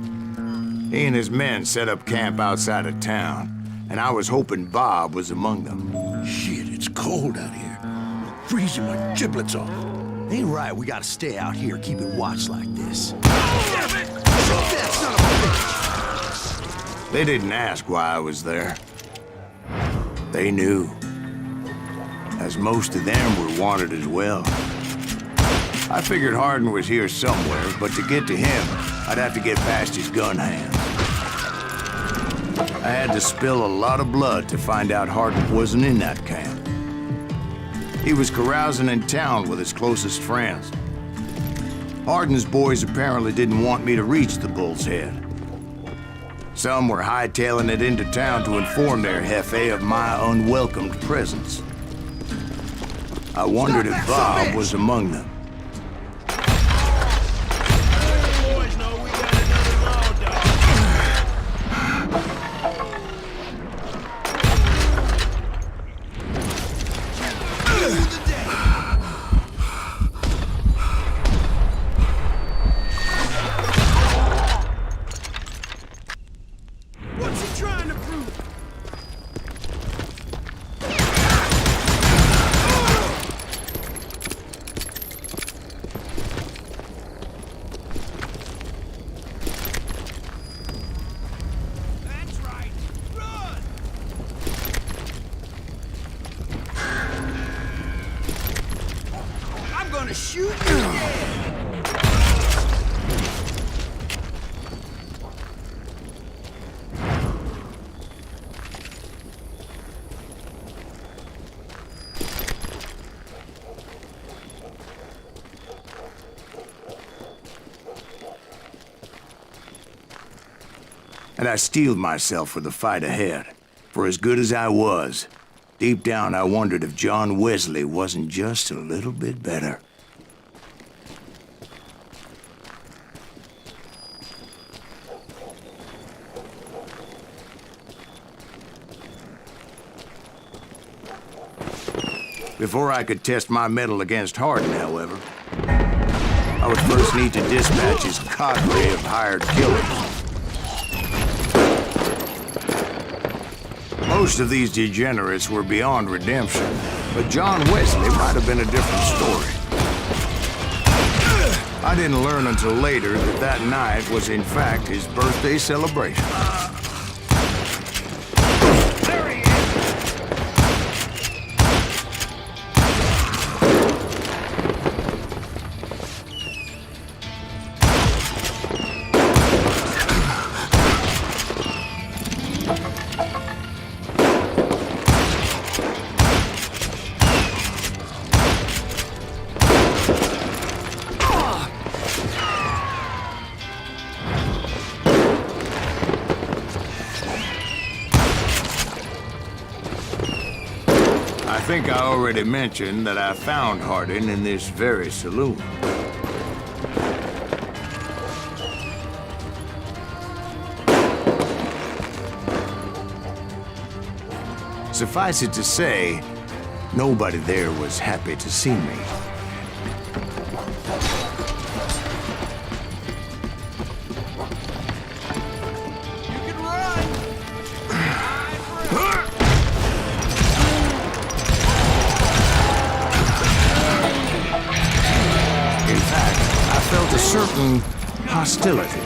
He and his men set up camp outside of town, and I was hoping Bob was among them. Shit, it's cold out here. I'm freezing my giblets off. Ain't right, we gotta stay out here keeping watch like this. Damn it! Shoot that son of a bitch! They didn't ask why I was there. They knew. As most of them were wanted as well. I figured Hardin was here somewhere, but to get to him, I'd have to get past his gun hands. I had to spill a lot of blood to find out Hardin wasn't in that camp. He was carousing in town with his closest friends. Hardin's boys apparently didn't want me to reach the Bull's Head. Some were hightailing it into town to inform their jefe of my unwelcomed presence. I wondered if Bob was among them. Boys know we got another law dog. What's he trying to prove? That's right. Run! I'm gonna shoot you dead! And I steeled myself for the fight ahead. For as good as I was, deep down I wondered if John Wesley wasn't just a little bit better. Before I could test my mettle against Hardin, however, I would first need to dispatch his cadre of hired killers. Most of these degenerates were beyond redemption, but John Wesley might have been a different story. I didn't learn until later that that night was in fact his birthday celebration. There he is! I think I already mentioned that I found Hardin in this very saloon. Suffice it to say, nobody there was happy to see me. You can run! certain hostility.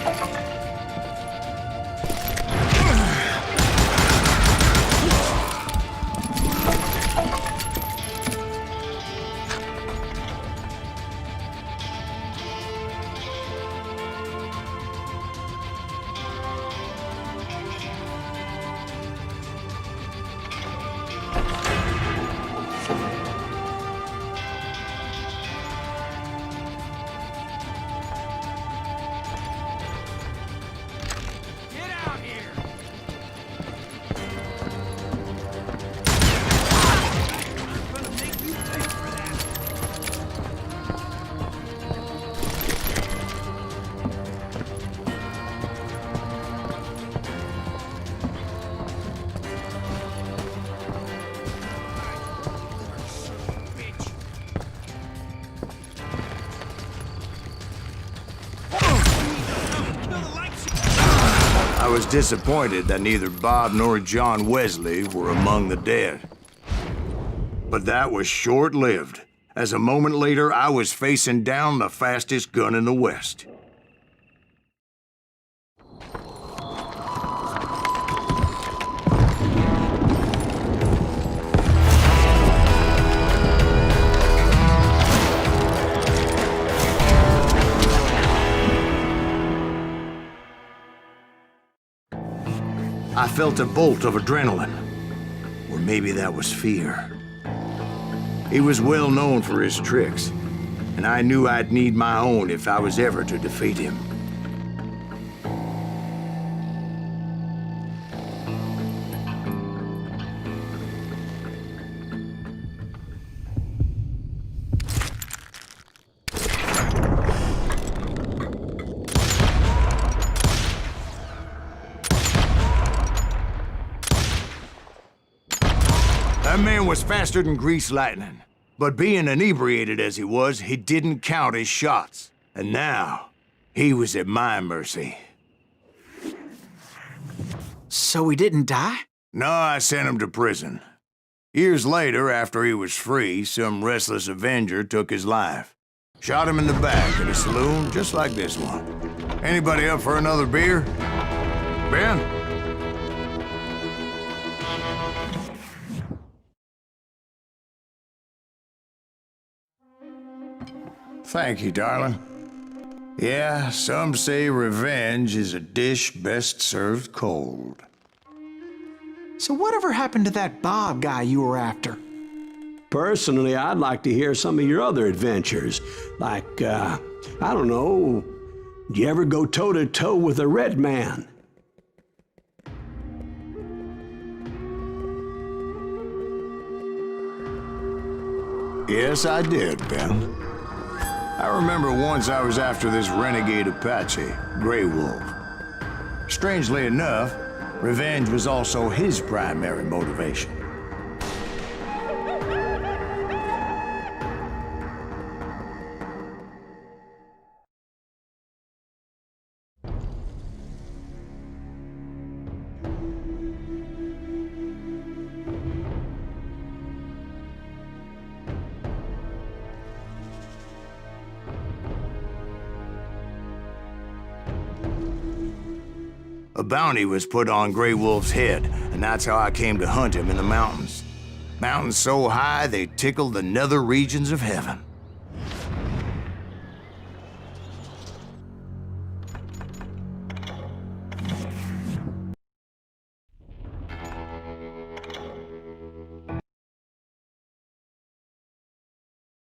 I was disappointed that neither Bob nor John Wesley were among the dead. But that was short-lived, as a moment later I was facing down the fastest gun in the West. I felt a bolt of adrenaline, or maybe that was fear. He was well known for his tricks, and I knew I'd need my own if I was ever to defeat him. That man was faster than greased lightning. But being inebriated as he was, he didn't count his shots. And now, he was at my mercy. So he didn't die? No, I sent him to prison. Years later, after he was free, some restless Avenger took his life. Shot him in the back at a saloon just like this one. Anybody up for another beer? Ben? Thank you, darling. Yeah, some say revenge is a dish best served cold. So whatever happened to that Bob guy you were after? Personally, I'd like to hear some of your other adventures. Like, I don't know, did you ever go toe-to-toe with a red man? Yes, I did, Ben. I remember once I was after this renegade Apache, Grey Wolf. Strangely enough, revenge was also his primary motivation. A bounty was put on Grey Wolf's head, and that's how I came to hunt him in the mountains. Mountains so high they tickled the nether regions of heaven.